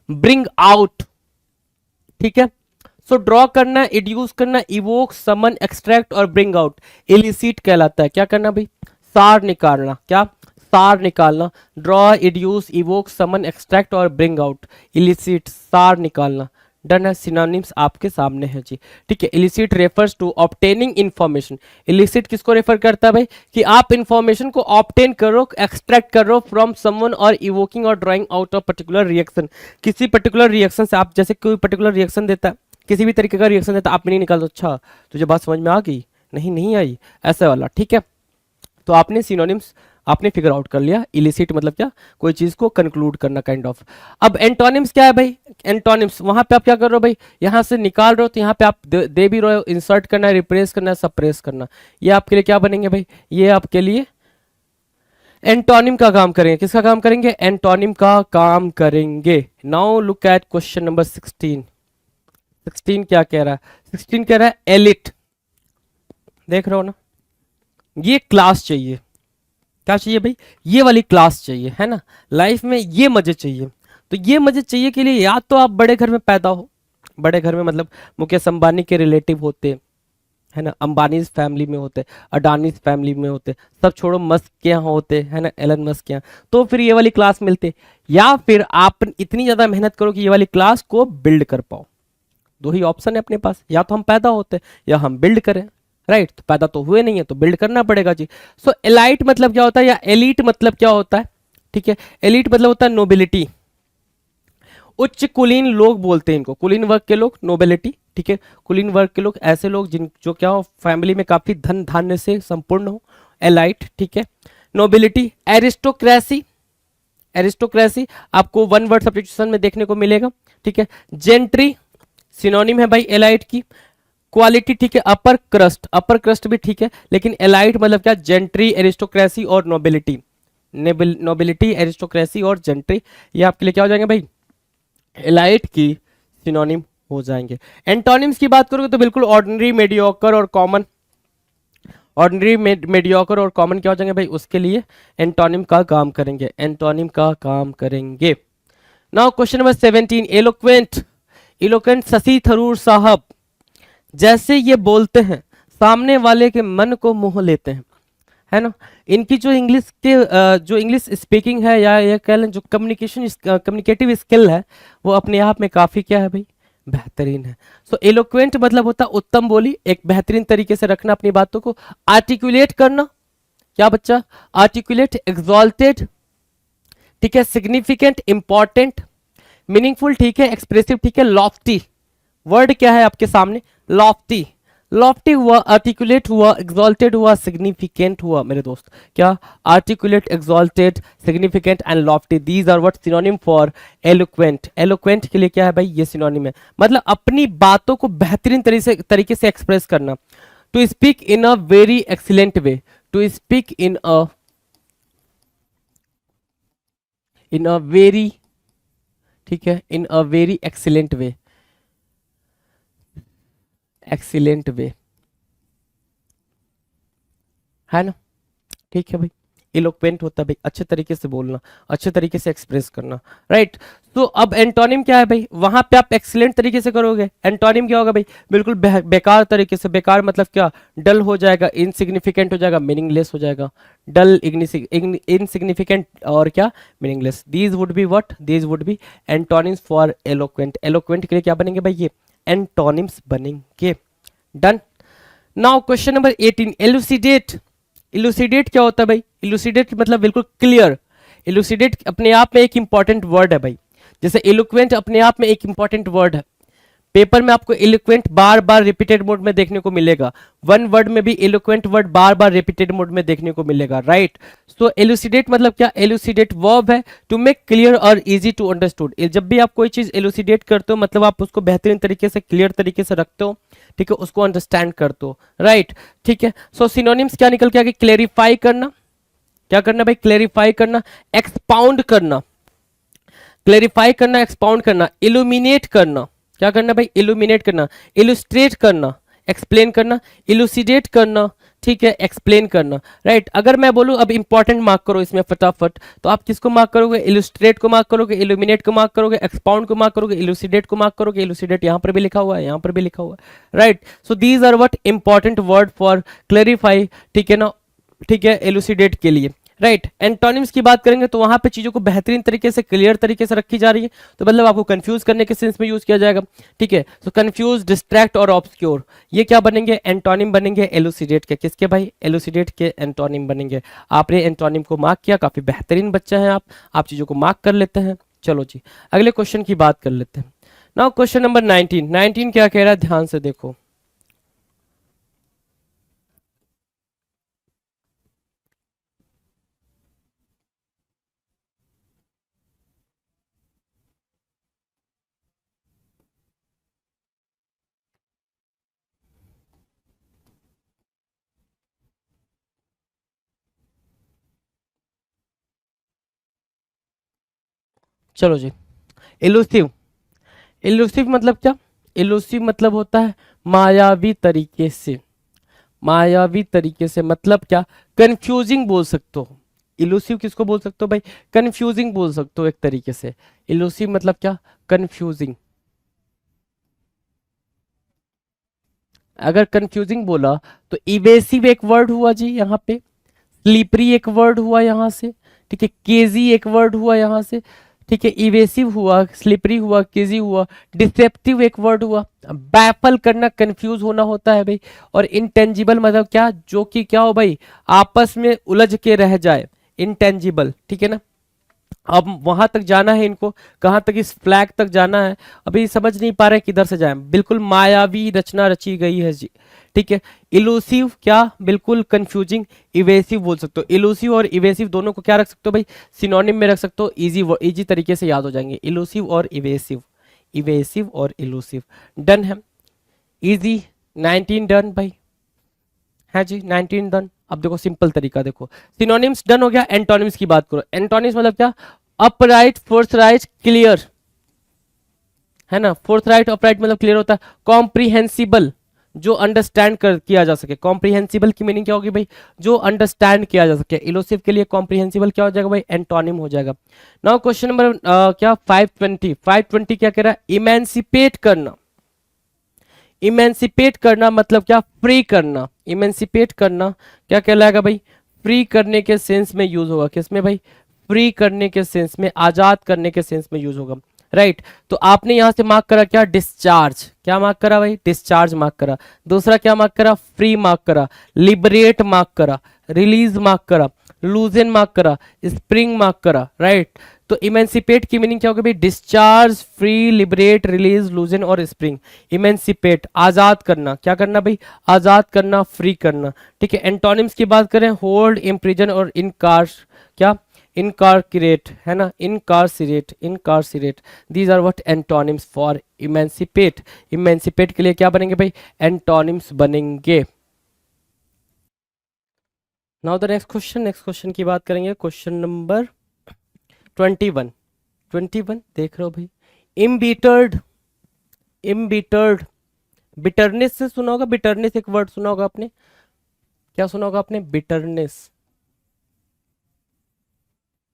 ब्रिंग आउट, ठीक है। सो ड्रॉ करना, इड्यूस करना, इवोक, समन, एक्सट्रैक्ट और ब्रिंग आउट, इलिसिट कहलाता है। क्या करना भाई, सार निकालना, क्या, सार निकालना। ड्रॉ, इड्यूस, इवोक, समन, एक्सट्रैक्ट और ब्रिंग आउट, इलिसिट, सार निकालना। डन है, सिनोनिम्स आपके सामने है जी, ठीक है। Illicit refers to obtaining information. Illicit किसको रेफर करता है भाई, कि आप इंफॉर्मेशन को ऑब्टेन करो, एक्सट्रैक्ट करो फ्रॉम समवन और इवोकिंग और drawing out of particular reaction. किसी पर्टिकुलर रिएक्शन से आप, जैसे कोई पर्टिकुलर रिएक्शन देता है, किसी भी तरीके का रिएक्शन देता है, आप नहीं निकाल दो, अच्छा तुझे बात समझ में आ गई, नहीं नहीं आई, ऐसा वाला, ठीक है। तो आपने सिनोनिम्स आपने फिगर आउट कर लिया। इलिसिट मतलब क्या, कोई चीज को कंक्लूड करना काइंड ऑफ। अब एंटोनिम्स क्या है भाई, एंटोनिम्स वहां पे आप क्या कर रहे हो भाई, यहां से निकाल रहे हो तो यहाँ पे आप दे भी रहे हो, इंसर्ट करना है, रिप्लेस करना है, सप्रेस करना, ये आपके लिए क्या बनेंगे भाई, ये आपके लिए एंटोनिम का काम करेंगे। किसका काम करेंगे, एंटोनिम का काम करेंगे। Now look at question number 16। 16 क्या कह रहा है, 16 कह रहा है एलिट, देख रहे हो ना, ये क्लास चाहिए। क्या चाहिए भाई, ये वाली क्लास चाहिए, है ना, लाइफ में ये मजे चाहिए। तो ये मजे चाहिए के लिए या तो आप बड़े घर में पैदा हो, बड़े घर में मतलब मुकेश अंबानी के रिलेटिव होते, है ना, अंबानी फैमिली में होते, अडानी फैमिली में होते, सब छोड़ो, मस्क के यहाँ होते, है ना, एलन मस्क के यहाँ, तो फिर ये वाली क्लास मिलते। या फिर आप इतनी ज्यादा मेहनत करो कि ये वाली क्लास को बिल्ड कर पाओ। दो ही ऑप्शन है अपने पास, या तो हम पैदा होते या हम बिल्ड करें, राइट। तो पैदा तो हुए नहीं है तो बिल्ड करना पड़ेगा जी। सो एलाइट मतलब क्या होता है, या एलिट मतलब क्या होता है, ठीक है, एलिट मतलब होता है नोबिलिटी, उच्च कुलीन लोग बोलते हैं इनको, कुलीन वर्ग के लोग, नोबिलिटी, ठीक है, कुलीन वर्ग के लोग, ऐसे लोग जिन जो क्या हो, फैमिली में काफी धन धान्य से संपूर्ण हो, एलाइट, ठीक है। नोबिलिटी, एरिस्टोक्रेसी, एरिस्टोक्रेसी आपको वन वर्ड सब्स्टिट्यूशन में देखने को मिलेगा, ठीक है। जेंट्री सिनोनिम है भाई एलाइट की। क्वालिटी, ठीक है, अपर क्रस्ट, अपर क्रस्ट भी ठीक है, लेकिन एलाइट मतलब क्या, जेंट्री, एरिस्टोक्रेसी और नोबिलिटी, नोबिलिटी, एरिस्टोक्रेसी और जेंट्री, ये आपके लिए क्या हो जाएंगे भाई, एलाइट की सिनोनिम हो जाएंगे। एंटोनिम्स की बात करोगे तो बिल्कुल ऑर्डिनरी, मेडियोकर और कॉमन, ऑर्डिनरी, मेडियोकर और कॉमन क्या हो जाएंगे भाई, उसके लिए एंटोनिम का काम करेंगे, एंटोनिम का काम करेंगे। Now question number 17, eloquent, eloquent Shashi Tharoor साहब, जैसे ये बोलते हैं सामने वाले के मन को मोह लेते हैं, है ना। इनकी जो इंग्लिश के जो इंग्लिश स्पीकिंग है, या ये कह लें जो कम्युनिकेशन कम्युनिकेटिव स्किल है, वो अपने आप में काफी क्या है भाई, बेहतरीन है। सो एलोक्वेंट मतलब होता है उत्तम बोली, एक बेहतरीन तरीके से रखना अपनी बातों को, आर्टिकुलेट करना, क्या बच्चा, आर्टिकुलेट, एग्जॉल्टेड, ठीक है, सिग्निफिकेंट, इंपॉर्टेंट, मीनिंगफुल, ठीक है, एक्सप्रेसिव, ठीक है, लॉफ्टी, वर्ड क्या है आपके सामने, लॉफ्टी, लॉफ्टी हुआ, आर्टिकुलेट हुआ, एग्जॉल्टेड हुआ, सिग्निफिकेंट हुआ मेरे दोस्त, क्या, articulate, exalted, significant and lofty, these are what synonym for eloquent. Eloquent के लिए क्या है भाई, ये सिनोनिम है, मतलब अपनी बातों को बेहतरीन तरीके से एक्सप्रेस करना, to speak in a very excellent way, to speak in a very, ठीक है, in a very excellent way, excellent way, है ना, ठीक है भाई। इलोक्वेंट होता है भाई अच्छे तरीके से बोलना, अच्छे तरीके से एक्सप्रेस करना, राइट। तो अब एंटोनिम क्या है भाई, वहां पे आप एक्सीलेंट तरीके से करोगे, एंटोनिम क्या होगा भाई, बिल्कुल बेकार तरीके से, बेकार मतलब क्या, डल हो जाएगा, इनसिग्निफिकेंट हो जाएगा, मीनिंगलेस हो जाएगा, डल, इनसिग्निफिकेंट और क्या, meaningless, these would be what, these would be antonyms for eloquent. Eloquent के लिए क्या बनेंगे भाई, ये एंटोनिम्स बनेंगे, done. Now question number 18, elucidate, elucidate क्या होता है भाई, इलुसिडेट मतलब बिल्कुल क्लियर, इलुसिडेट अपने आप में एक इंपॉर्टेंट वर्ड है भाई, जैसे इलोक्वेंट अपने आप में एक इंपॉर्टेंट वर्ड है, पेपर में आपको इलोक्वेंट बार बार रिपीटेड मोड में देखने को मिलेगा, वन वर्ड में भी इलोक्वेंट वर्ड बार बार रिपीटेड मोड में देखने को मिलेगा, राइट। सो एलुसिडेट मतलब क्या, एलुसिडेट वर्ब है टू मेक क्लियर और इजी टू अंडरस्टूड, जब भी आप कोई चीज एलुसिडेट करते हो मतलब आप उसको बेहतरीन तरीके से, क्लियर तरीके से रखते हो, ठीक है, उसको अंडरस्टैंड करते हो, राइट, ठीक है। सो सिनोनिम्स क्या निकल के आगे, क्लेरिफाई करना, क्या करना भाई, क्लेरिफाई करना, एक्सपाउंड करना, क्लेरिफाई करना, एक्सपाउंड करना, इल्यूमिनेट करना, क्या करना भाई, इल्यूमिनेट करना, इलुस्ट्रेट करना, एक्सप्लेन करना, इलुसिडेट करना, ठीक है, एक्सप्लेन करना, राइट। अगर मैं बोलूं अब इंपॉर्टेंट मार्क करो इसमें फटाफट, तो आप किसको मार्क करोगे, इलुस्ट्रेट को मार्क करोगे, इल्यूमिनेट को मार्क करोगे, एक्सपाउंड को मार्क करोगे, इलुसिडेट को मार्क करोगे, इलुसिडेट यहां पर भी लिखा हुआ है, यहां पर भी लिखा हुआ है, right. So these are what important word for clarify, ठीक है ना, ठीक है, एलुसिडेट के लिए, राइट। एंटोनिम्स की बात करेंगे तो वहां पे चीजों को बेहतरीन तरीके से, क्लियर तरीके से रखी जा रही है, तो मतलब आपको कंफ्यूज करने के सेंस में यूज किया जाएगा, ठीक है। सो कंफ्यूज, डिस्ट्रैक्ट और ऑब्सक्योर, ये क्या बनेंगे, एंटोनिम बनेंगे एलुसिडेट के, किसके भाई, एलुसिडेट के एंटोनिम बनेंगे। आपने एंटोनिम को मार्क किया, काफी बेहतरीन बच्चा है आप चीजों को मार्क कर लेते हैं। चलो जी अगले क्वेश्चन की बात कर लेते हैं। नाउ क्वेश्चन नंबर 19 क्या कह रहा है, ध्यान से देखो, चलो जी, इलूसिव। इलूसिव मतलब क्या? इलूसिव मतलब होता है मायावी तरीके से। मायावी तरीके से मतलब क्या? कंफ्यूजिंग बोल सकते हो। इलूसिव किसको बोल सकते हो भाई? कंफ्यूजिंग बोल सकते हो एक तरीके से। इलूसिव मतलब क्या? कंफ्यूजिंग। अगर कंफ्यूजिंग बोला तो इवेसिव एक वर्ड हुआ जी यहाँ पे, स्लीपरी एक वर्ड हुआ यहाँ से, ठीक है, केजी एक वर्ड हुआ यहाँ से, ठीक है, इवेसिव हुआ, स्लिपरी हुआ, केजी हुआ, डिसेप्टिव एक वर्ड हुआ। बैफल करना, कंफ्यूज होना होता है भाई। और इंटेंजिबल मतलब क्या? जो कि क्या हो भाई, आपस में उलझ के रह जाए, इंटेंजिबल, ठीक है ना। अब वहां तक जाना है इनको, कहां तक? इस फ्लैग तक जाना है। अभी समझ नहीं पा रहे किधर से जाएं। बिल्कुल मायावी रचना रची गई है जी, ठीक है। इलूसिव क्या? बिल्कुल कंफ्यूजिंग। इवेसिव बोल सकते हो। इलूसिव और इवेसिव दोनों को क्या रख सकते हो भाई? सिनोनिम में रख सकते हो। इजी इजी तरीके से याद हो जाएंगे, इलूसिव और इवेसिव। इवेसिव और इलूसिव। डन है, इजी। 19 डन भाई, है जी, 19 डन। अब देखो सिंपल तरीका देखो, सिनोनिम्स डन हो गया। एंटोनिम्स की बात करो। एंटोनिम्स मतलब क्या? अपराइट, फोर्थराइट, क्लियर, है ना। फोर्थराइट, अपराइट मतलब क्लियर होता है। कॉम्प्रीहेंसिबल, जो अंडरस्टैंड कर किया जा सके। कॉम्प्रीहेंसिबल की मीनिंग क्या होगी भाई? जो अंडरस्टैंड किया जा सके। इलोसिव के लिए कॉम्प्रीहेंसिबल क्या हो जाएगा भाई? एंटोनिम हो जाएगा। नाउ क्वेश्चन नंबर क्या 520। 520 क्या कह रहा है? इमेंसिपेट करना। इमेंसिपेट करना मतलब क्या? फ्री करना। इमेंसिपेट करना क्या कहलाएगा भाई? फ्री करने के सेंस में यूज होगा। किसमें भाई? फ्री करने के सेंस में, आजाद करने के सेंस में यूज होगा। राइट तो आपने यहां से मार्क करा क्या? डिस्चार्ज। क्या मार्क करा भाई? डिस्चार्ज मार्क करा। दूसरा क्या मार्क करा? फ्री मार्क करा। लिबरेट मार्क करा। रिलीज मार्क करा। लूजन मार्क करा। स्प्रिंग मार्क करा। राइट तो इमेंसिपेट की मीनिंग क्या होगी भाई? डिस्चार्ज, फ्री, लिबरेट, रिलीज, लूजन और स्प्रिंग। इमेंसिपेट आजाद करना। क्या करना भाई? आजाद करना, फ्री करना, ठीक है। एंटोनिम्स की बात करें, होल्ड, इम्प्रिजन और इनकार, क्या? इनकारक्रेट, है ना, incarcerate, incarcerate. These are what antonyms for emancipate. Emancipate के लिए क्या बनेंगे भाई? एंटोनिम्स बनेंगे। Now the next question. Next question की बात करेंगे, क्वेश्चन नंबर 21। 21 देख रहे हो भाई? इम्बीटर्ड। इम्बीटर्ड, बिटरनेस से सुना होगा। बिटरनेस एक वर्ड सुना होगा आपने। क्या सुना होगा आपने? बिटरनेस,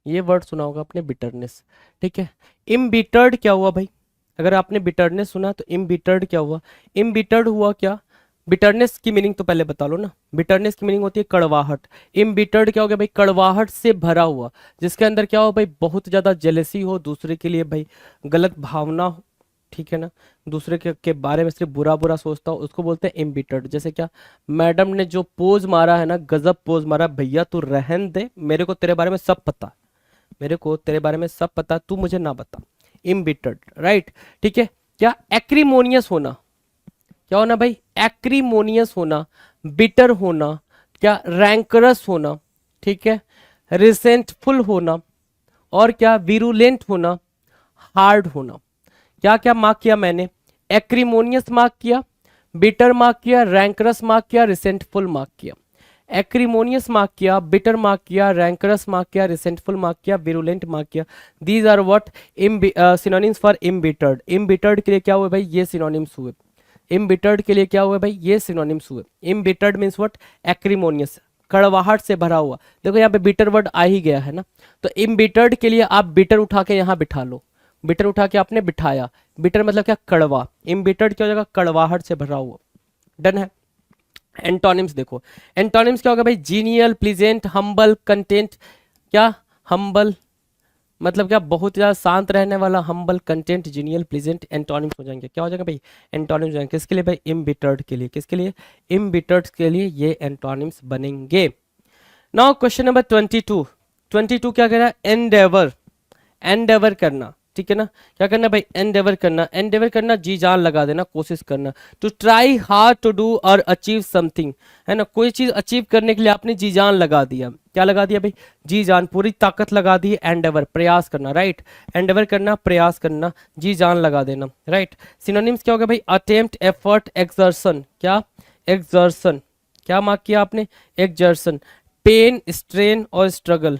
ये वर्ड सुना होगा आपने, बिटरनेस, ठीक है। इम्बिटर्ड क्या हुआ भाई? अगर आपने बिटरनेस सुना तो इम्बिटर्ड क्या हुआ? इम्बिटर्ड हुआ क्या? बिटरनेस की मीनिंग तो पहले बता लो ना। बिटरनेस की मीनिंग होती है कड़वाहट। इम्बिटर्ड क्या हो गया भाई? कड़वाहट से भरा हुआ, जिसके अंदर क्या हो भाई? बहुत ज्यादा जेलसी हो दूसरे के लिए भाई, गलत भावना हो, ठीक है ना, दूसरे के बारे में सिर्फ बुरा बुरा सोचता हो, उसको बोलते हैं इम्बिटर्ड। जैसे क्या, मैडम ने जो पोज मारा है ना, गजब पोज मारा। भैया तू रहन दे, मेरे को तेरे बारे में सब पता, मेरे को तेरे बारे में सब पता, तू मुझे ना बता। इम्बिटर्ड, राइट, ठीक है। क्या? एक्रीमोनियस होना। क्या होना भाई? एक्रीमोनियस होना, बिटर होना, क्या? रैंकरस होना, ठीक है, रिसेंटफुल होना, और क्या? विरुलेंट होना, हार्ड होना। क्या क्या मार्क किया मैंने? एक्रीमोनियस मार्क किया, बिटर मार्क किया, रैंकरस मार्क किया, रिसेंटफुल मार्क किया। एक्रीमोनियस मार्क किया, बिटर मार्क किया, रैंकरस मार्क किया, रिसेंटफुल मार्क किया, विरुलेंट मार्क किया। These are what synonyms for embittered. Embittered के लिए क्या हुए भाई? ये सिनोनिम्स हुए। इम्बिटर्ड के लिए क्या हुए भाई? ये सिनोनिम्स हुए। इम्बिटर्ड मीन्स व्हाट? एक्रीमोनियस, कड़वाहट से भरा हुआ। देखो यहाँ पे बिटर वर्ड आ ही गया है ना, तो इम्बिटर्ड के लिए आप बिटर उठा के यहाँ बिठा लो। बिटर उठा के आपने बिठाया। बिटर मतलब क्या? कड़वा। इम्बिटर्ड क्या हो जाएगा? कड़वाहट से भरा हुआ। डन है। एंटोनिम्स देखो, एंटोनिम्स क्या होगा भाई? Genial, pleasant, humble, content. क्या? हम्बल मतलब क्या? बहुत ज्यादा शांत रहने वाला। Humble, content, genial, pleasant, antonyms हो जाएंगे। क्या हो जाएगा भाई? एंटोनिम्स हो जाएंगे। किसके लिए भाई? इम्बिटर्ड के लिए। किसके लिए? इम्बिटर्ड के लिए ये एंटोनिम्स बनेंगे। Now question number 22। 22 क्या कह रहा है? एंडेवर। एंडेवर करना, ठीक है ना। क्या करना भाई? एंडेवर करना। एंडेवर करना, जी जान लगा देना, कोशिश करना। To try hard to do और अचीव समथिंग, है ना। कोई चीज अचीव करने के लिए आपने जी जान लगा दिया। क्या लगा दिया भाई? जी जान, पूरी ताकत लगा दी। एंडेवर, प्रयास करना, राइट। एंडेवर करना, प्रयास करना, जी जान लगा देना, राइट। सिनोनिम्स क्या हो गया भाई? Attempt, effort, exertion. क्या? एक्सर्शन। क्या मार्क किया आपने? एक्सर्शन। पेन, स्ट्रेन और स्ट्रगल,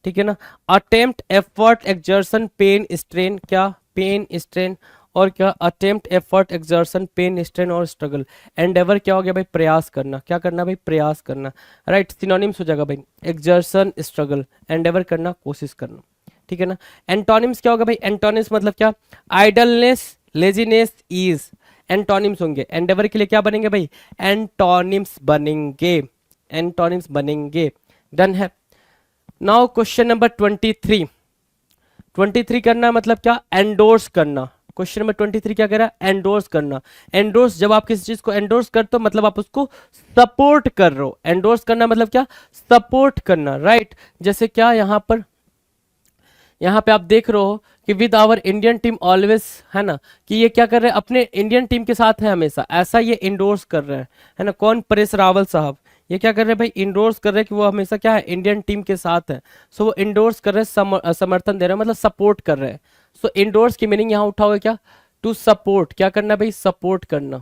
ठीक है ना। Attempt, effort, exertion, pain, strain, क्या पेन, स्ट्रेन, और क्या attempt, effort, exertion, pain, strain और स्ट्रगल। एंडेवर क्या हो गया भाई, प्रयास करना, क्या करना भाई, प्रयास करना, राइट। सिनोनिम्स हो जाएगा भाई, एक्सर्शन, स्ट्रगल, एंडेवर करना, कोशिश करना, ठीक है ना। एंटोनिम्स क्या होगा भाई, एंटोनिम्स मतलब क्या, आइडलनेस, लेजीनेस, ईज, एंटोनिम्स होंगे। एंडेवर के लिए क्या बनेंगे भाई, एंटोनिम्स बनेंगे, एंटोनिम्स बनेंगे। डन है। नाउ क्वेश्चन नंबर 23, 23 करना मतलब क्या, एंडोर्स करना। क्वेश्चन नंबर 23 क्या कह रहा है, एंडोर्स करना। एंडोर्स, जब आप किसी चीज को एंडोर्स करते हो मतलब आप उसको सपोर्ट कर रहे हो। एंडोर्स करना मतलब क्या, सपोर्ट करना, राइट। जैसे क्या यहाँ पर, यहाँ पे आप देख रहे हो कि with our Indian team always, है ना, कि ये क्या कर रहे हैं, अपने इंडियन टीम के साथ है हमेशा, ऐसा ये इंडोर्स कर रहे हैं, है ना। कौन, परेश रावल साहब, ये क्या कर रहे हैं भाई, इंडोर्स कर रहे हैं कि वो हमेशा क्या है, इंडियन टीम के साथ है। सो वो इंडोर्स कर रहे हैं, समर्थन दे रहे हैं, मतलब सपोर्ट कर रहे हैं। सो इंडोर्स की मीनिंग यहाँ उठाओगे क्या, टू सपोर्ट, क्या करना भाई, सपोर्ट करना,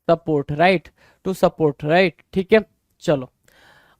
support, right, to support, right, ठीक है। चलो,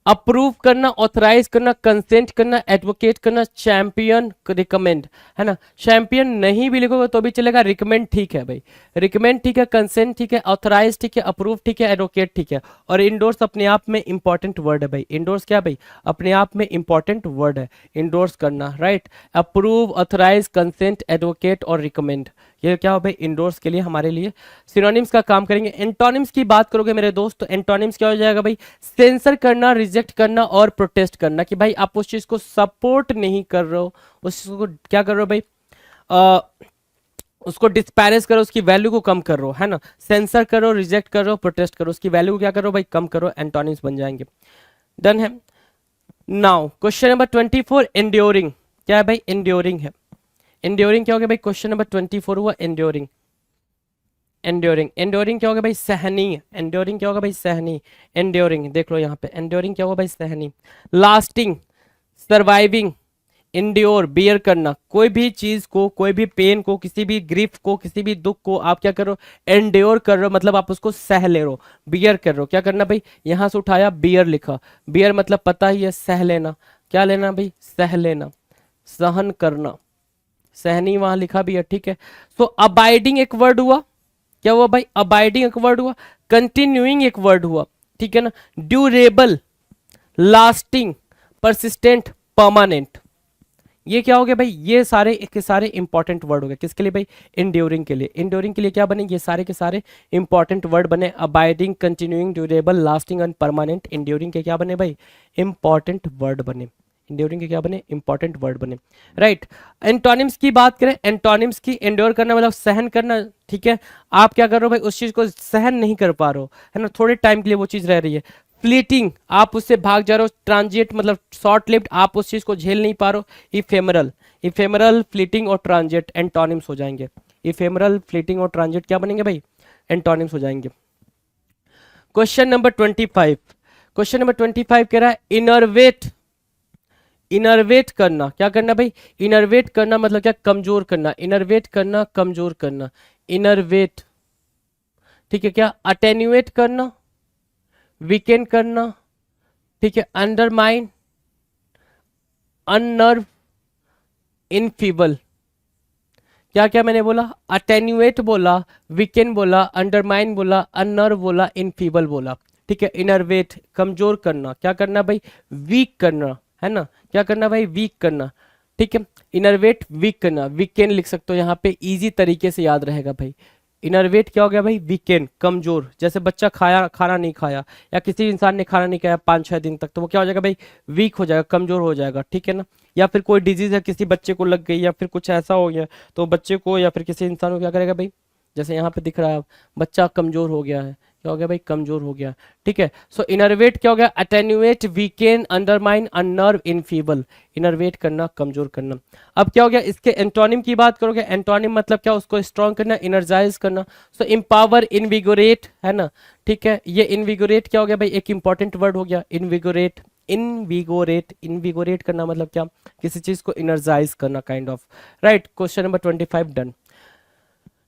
अप्रूव करना, ऑथराइज करना, कंसेंट करना, एडवोकेट करना, चैंपियन, रिकमेंड, है ना। चैंपियन नहीं भी लिखोगे तो भी चलेगा, रिकमेंड ठीक है भाई, रिकमेंड ठीक है, कंसेंट ठीक है, ऑथराइज ठीक है, अप्रूव ठीक है, एडवोकेट ठीक है। और इंडोर्स अपने आप में इंपॉर्टेंट वर्ड है भाई, इंडोर्स क्या भाई, अपने आप में इंपॉर्टेंट वर्ड है, इंडोर्स करना, right. Approve, authorise, consent, advocate और रिकमेंड, ये क्या हो भाई, इंडोर्स के लिए हमारे लिए सिनोनिम्स का काम करेंगे। एंटोनिम्स की बात करोगे मेरे दोस्त, तो एंटोनिम्स क्या हो जाएगा भाई, सेंसर करना, रिजेक्ट करना और प्रोटेस्ट करना, कि भाई आप उस चीज को सपोर्ट नहीं कर रहे हो, उस चीज को क्या कर रहे हो भाई, उसको डिस्पैरेज करो, उसकी वैल्यू को कम कर रहे हो, है ना। सेंसर करो, रिजेक्ट करो, प्रोटेस्ट करो, उसकी वैल्यू को क्या करो भाई, कम करो, एंटोनिम्स बन जाएंगे। डन है। नाउ क्वेश्चन नंबर 24, एंड्योरिंग, क्या है भाई, एंड्योरिंग है। एंड्योरिंग क्या हो गया भाई, क्वेश्चन नंबर 24 हुआ एंड्योरिंग। एंड्योरिंग, एंड्योरिंग क्या होगा भाई, सहनीय। एंड्योरिंग क्या होगा भाई, सहनीय। एंड्योरिंग देख लो यहाँ पे, एंड्योरिंग क्या होगा भाई, सहनीय। लास्टिंग, सर्वाइविंग, इंड्योर, बियर करना, कोई भी चीज को, कोई भी पेन को, किसी भी ग्रीफ को, किसी भी दुख को आप क्या करो, एंड्योर कर रहे हो, मतलब आप उसको सह ले रहे हो, बियर कर रहे हो। क्या करना भाई, यहां से उठाया, बियर लिखा, बियर मतलब पता ही है, सह लेना, क्या लेना भाई, सह लेना, सहन करना, सहनी वहां लिखा भी है, ठीक है। सो अबाइडिंग एक वर्ड हुआ, क्या हुआ भाई, अबाइडिंग एक वर्ड हुआ, कंटिन्यूइंग एक वर्ड हुआ, ठीक है ना। ड्यूरेबल, लास्टिंग, परसिस्टेंट, परमानेंट, ये क्या हो गया भाई, ये सारे के सारे इंपॉर्टेंट वर्ड हो गए, किसके लिए भाई, इंड्योरिंग के लिए। इंड्योरिंग के लिए क्या बने, ये सारे के सारे इंपॉर्टेंट वर्ड बने, abiding, continuing, durable, lasting and permanent, enduring के क्या बने भाई, इंपॉर्टेंट वर्ड बने, इंड्योरिंग के क्या बने, इंपॉर्टेंट वर्ड बने, राइट। एंटोनिम्स की बात करें, एंटोनिम्स की, एंड्योर करना मतलब सहन करना, ठीक है। आप क्या कर रहे हो भाई, उस चीज को सहन नहीं कर पा रहे हो, है ना, थोड़े टाइम के लिए वो चीज रह रही है। फ्लीटिंग, आप उससे भाग जा रहे हो। ट्रांजिट मतलब शॉर्ट लिव्ड, आप उस चीज को झेल नहीं पा रहे हो। इफेमरल, इफेमरल, फ्लीटिंग और ट्रांजिट एंटोनिम्स हो जाएंगे। इफेमरल, फ्लीटिंग और ट्रांजिट क्या बनेंगे भाई, एंटोनिम्स हो जाएंगे। क्वेश्चन नंबर 25, क्वेश्चन नंबर 25 कह रहा है इनरवेट, इनरवेट करना, क्या करना भाई, इनरवेट करना मतलब क्या, कमजोर करना, इनरवेट करना, कमजोर करना, इनरवेट, ठीक है। क्या, अटेन्यूएट करना, वीकेंड करना, ठीक है। अंडरमाइन, अननर्व, इनफीबल, क्या क्या मैंने बोला, अटेन्यूएट बोला, वीकेंड बोला, अंडरमाइन बोला, अननर्व बोला, इनफीबल बोला, ठीक है। इनरवेट, कमजोर करना, क्या करना भाई, वीक करना, है ना, क्या करना भाई, वीक करना, ठीक है। इनरवेट, वीक करना, वीकेंड लिख सकते हो यहाँ पे, इजी तरीके से याद रहेगा भाई। इनरवेट क्या हो गया भाई, वीकेंड, कमजोर। जैसे बच्चा खाना नहीं खाया, या किसी इंसान ने खाना नहीं खाया 5-6 दिन तक, तो वो क्या हो जाएगा भाई, वीक हो जाएगा, कमजोर हो जाएगा, ठीक है ना। या फिर कोई डिजीज है, किसी बच्चे को लग गई, या फिर कुछ ऐसा हो गया, तो बच्चे को या फिर किसी इंसान को क्या करेगा भाई, जैसे यहाँ पे दिख रहा है बच्चा कमजोर हो गया है, क्या हो गया भाई, कमजोर हो गया, ठीक है। सो इनरवेट क्या हो गया, अटेन्यूएट, वीकेन, अंडरमाइन, अननर्व, इनफीबल, इनरवेट करना, कमजोर करना। अब क्या हो गया, इसके एंटोनिम की बात करोगे, एंटोनिम मतलब क्या, उसको स्ट्रॉन्ग करना, इनर्जाइज करना। सो इम्पावर, इनविगोरेट, है ना, ठीक है। ये इनविगोरेट क्या हो गया भाई, एक इंपॉर्टेंट वर्ड हो गया, इनविगोरेट, इनविगोरेट, इनविगोरेट करना मतलब क्या, किसी चीज को इनर्जाइज करना, kind of, right. Question number 25 done.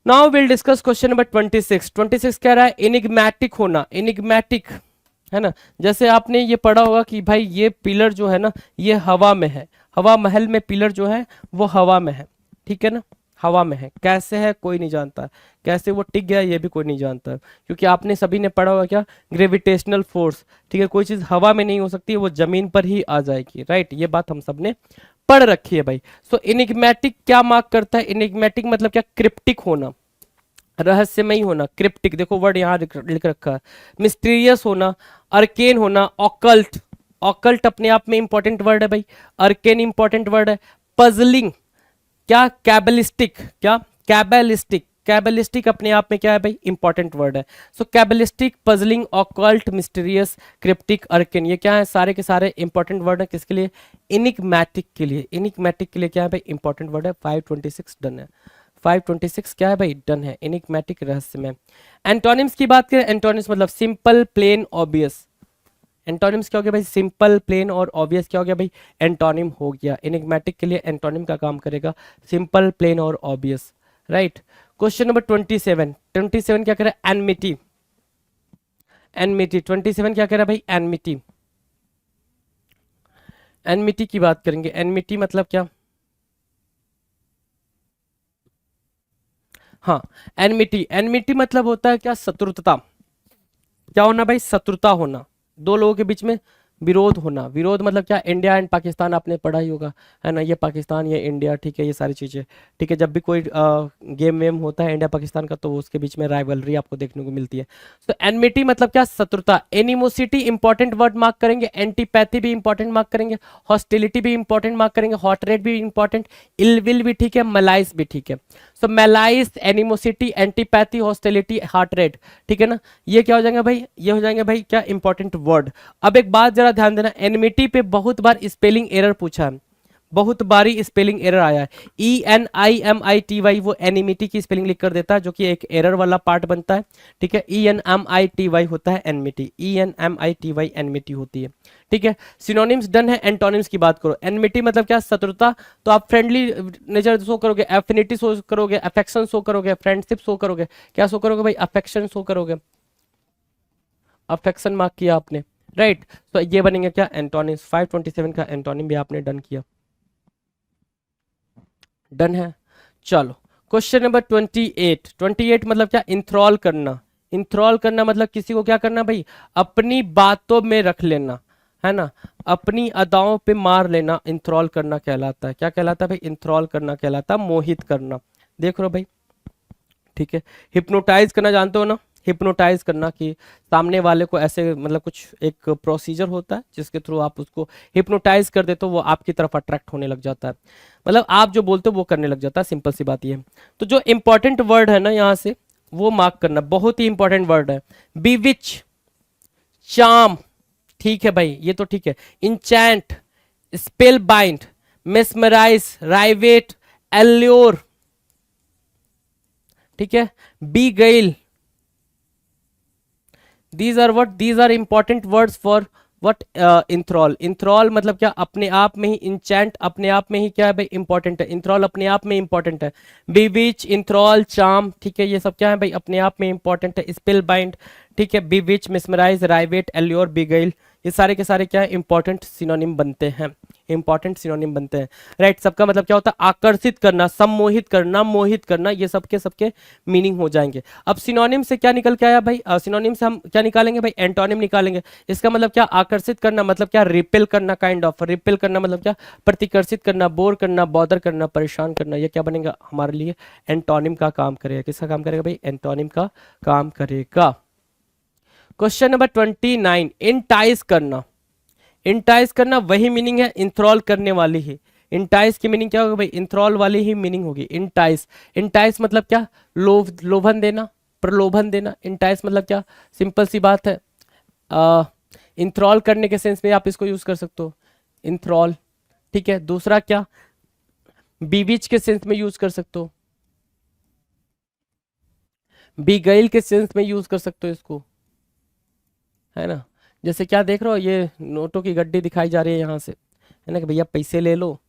Now will discuss question number 26। 26 कह रहा है इनिग्मैटिक होना, इनिग्मैटिक, है ना। जैसे आपने ये पढ़ा होगा कि भाई ये पिलर जो है ना ये हवा में है, हवा महल में पिलर जो है वो हवा में है, ठीक है ना, हवा में है। कैसे है कोई नहीं जानता, कैसे वो टिक गया ये भी कोई नहीं जानता, क्योंकि आपने सभी ने पढ़ा होगा क्या, ग्रेविटेशनल फोर्स, ठीक है। कोई चीज हवा में नहीं हो सकती, वो जमीन पर ही आ जाएगी, राइट। ये बात हम सब ने पढ़ रखी है भाई। सो इनिग्मेटिक क्या मार्क करता है, इनिग्मेटिक मतलब क्या, क्रिप्टिक होना, रहस्यमयी होना, क्रिप्टिक, देखो वर्ड यहाँ लिख रखा है, मिस्टीरियस होना, अर्केन होना, ऑकल्ट, ऑकल्ट अपने आप में इंपॉर्टेंट वर्ड है भाई, अर्केन इंपॉर्टेंट वर्ड है, पजलिंग, क्या कैबलिस्टिक, क्या कैबलिस्टिक, कैबलिस्टिक अपने आप में क्या है भाई, इंपॉर्टेंट वर्ड है। सो कैबलिस्टिक, पजलिंग, ऑकल्ट, मिस्टीरियस, क्रिप्टिक, अर्केन, ये क्या है, सारे के सारे इंपॉर्टेंट वर्ड है किसके लिए, इनिग्मेटिक के लिए। इनिग्मेटिक के लिए क्या है भाई, इंपॉर्टेंट वर्ड है। 526 डन है, 526 क्या है भाई, डन है, इनिग्मेटिक, रहस्य में। एंटोनिम्स की बात करें, एंटोनिम्स मतलब सिंपल, प्लेन, ऑब्वियस। एंटोनिम्स क्या हो गया भाई, सिंपल, प्लेन और ऑब्वियस क्या हो गया भाई, एंटोनिम हो गया। इनिग्मेटिक के लिए एंटोनिम का काम करेगा सिंपल, प्लेन और ऑब्वियस, राइट। क्वेश्चन नंबर 27, 27 क्या कह रहा है, एनमिटी, एनमिटी 27 क्या कह रहा है भाई, एनमिटी, एनमिटी की बात करेंगे। एनमिटी मतलब क्या, हाँ, एनमिटी, एनमिटी मतलब होता है क्या, शत्रुता, क्या होना भाई, शत्रुता होना, दो लोगों के बीच में विरोध होना। विरोध मतलब क्या, इंडिया एंड पाकिस्तान आपने पढ़ा ही होगा, है ना, ये पाकिस्तान ये इंडिया, ठीक है, ये सारी चीजें, ठीक है। जब भी कोई गेम वेम होता है इंडिया पाकिस्तान का तो उसके बीच में राइवलरी आपको देखने को मिलती है। तो एनमिटी मतलब क्या, शत्रुता। एनिमोसिटी इंपॉर्टेंट वर्ड मार्क करेंगे, एंटीपैथी भी इंपॉर्टेंट मार्क करेंगे, हॉस्टिलिटी भी इंपॉर्टेंट मार्क करेंगे, हॉट रेट भी इंपॉर्टेंट, इलविल भी ठीक है, मलाइस भी ठीक है। So malice, animosity, antipathy, hostility, hatred, ठीक है ना, ये क्या हो जाएंगे भाई, ये हो जाएंगे भाई क्या, इंपॉर्टेंट वर्ड। अब एक बात जरा ध्यान देना, एनमिटी पे बहुत बार स्पेलिंग एरर पूछा है, बहुत बारी स्पेलिंग एरर आया है। ENIMITY वो एनिमिटी की स्पेलिंग लिख कर देता है, जो कि एक एरर वाला पार्ट बनता है, ठीक है। ENMITY होता है एनमिटी, ENMITY एनमिटी होती है, ठीक है। सिनोनिम्स डन है। एंटोनिम्स की बात करो, एनमिटी मतलब क्या, शत्रुता, तो आप फ्रेंडली नेचर शो करोगे, एफिनिटी शो करोगे, अफेक्शन शो करोगे, फ्रेंडशिप शो करोगे, क्या शो करोगे भाई, अफेक्शन शो करोगे, अफेक्शन मार्क किया आपने, राइट। तो ये बनेंगे क्या, एंटोनिम्स। 527 का एंटोनिम भी आपने डन किया, डन है। चलो क्वेश्चन नंबर 28, 28 मतलब क्या, इंथ्रॉल करना, इंथ्रॉल करना मतलब किसी को क्या करना भाई, अपनी बातों में रख लेना, है ना, अपनी अदाओं पे मार लेना, इंथ्रॉल करना कहलाता है। क्या कहलाता है भाई, इंथ्रॉल करना कहलाता है, मोहित करना, देख लो भाई, ठीक है। हिप्नोटाइज करना जानते हो ना, हिप्नोटाइज करना कि सामने वाले को ऐसे, मतलब कुछ एक प्रोसीजर होता है जिसके थ्रू आप उसको हिप्नोटाइज कर देते हो, वो आपकी तरफ अट्रैक्ट होने लग जाता है, मतलब आप जो बोलते हो वो करने लग जाता है, सिंपल सी बात ये है। तो जो इंपॉर्टेंट वर्ड है ना यहाँ से वो मार्क करना, बहुत ही इंपॉर्टेंट वर्ड है, बीविच, चार्म, ठीक है भाई, ये तो ठीक है, enchant, spellbind, mesmerise, rivet, allure, ठीक है, beguile, these are what, these are important words for what, enthral. Enthral मतलब क्या, अपने आप में ही, इंचैंट अपने आप में ही क्या है भाई, इंपॉर्टेंट है, इंथ्रॉल अपने आप में इंपॉर्टेंट है, बीविच, इंथ्रॉल, चार्म, ठीक है, ये सब क्या है भाई, अपने आप में इंपॉर्टेंट है, स्पेल बाइंड, ठीक है, बीविच, मिसमराइज, राइवेट, एल्योर, बिगेल, ये सारे के सारे क्या है, इंपॉर्टेंट सिनोनिम बनते हैं, इंपॉर्टेंट सिनोनिम बनते हैं, राइट। सबका मतलब क्या होता है, आकर्षित करना, सम्मोहित करना, मोहित करना, ये सबके सबके मीनिंग हो जाएंगे। अब सिनोनिम से क्या निकल के आया भाई, सिनोनिम से हम क्या निकालेंगे भाई, एंटोनिम निकालेंगे। इसका मतलब क्या, आकर्षित करना मतलब क्या, रिपेल करना, काइंड ऑफ रिपेल करना मतलब क्या, प्रतिकर्षित करना, बोर करना, बॉदर करना, परेशान करना, ये क्या बनेगा हमारे लिए, एंटोनिम का काम करेगा। किसका काम करेगा भाई, एंटोनिम का काम करेगा। क्वेश्चन नंबर 29, इंटाइज करना, इंटाइज करना वही मीनिंग है, इंथ्रॉल करने वाली ही, इंटाइज की मीनिंग क्या होगी भाई, इंथ्रॉल वाली ही मीनिंग होगी, इंटाइज। इंटाइज मतलब क्या, लोभन देना, प्रलोभन देना, इंटाइज मतलब क्या, सिंपल सी बात है, इंथ्रॉल करने के सेंस में आप इसको यूज कर सकते हो, इंथ्रॉल, ठीक है। दूसरा क्या, बीविच के सेंस में यूज कर सकते हो, बीगैल के सेंस में यूज कर सकते हो इसको, है ना। जैसे क्या देख रहे हो, ये नोटों की गड्डी दिखाई जा रही है यहाँ से, है ना, कि भैया पैसे ले लो,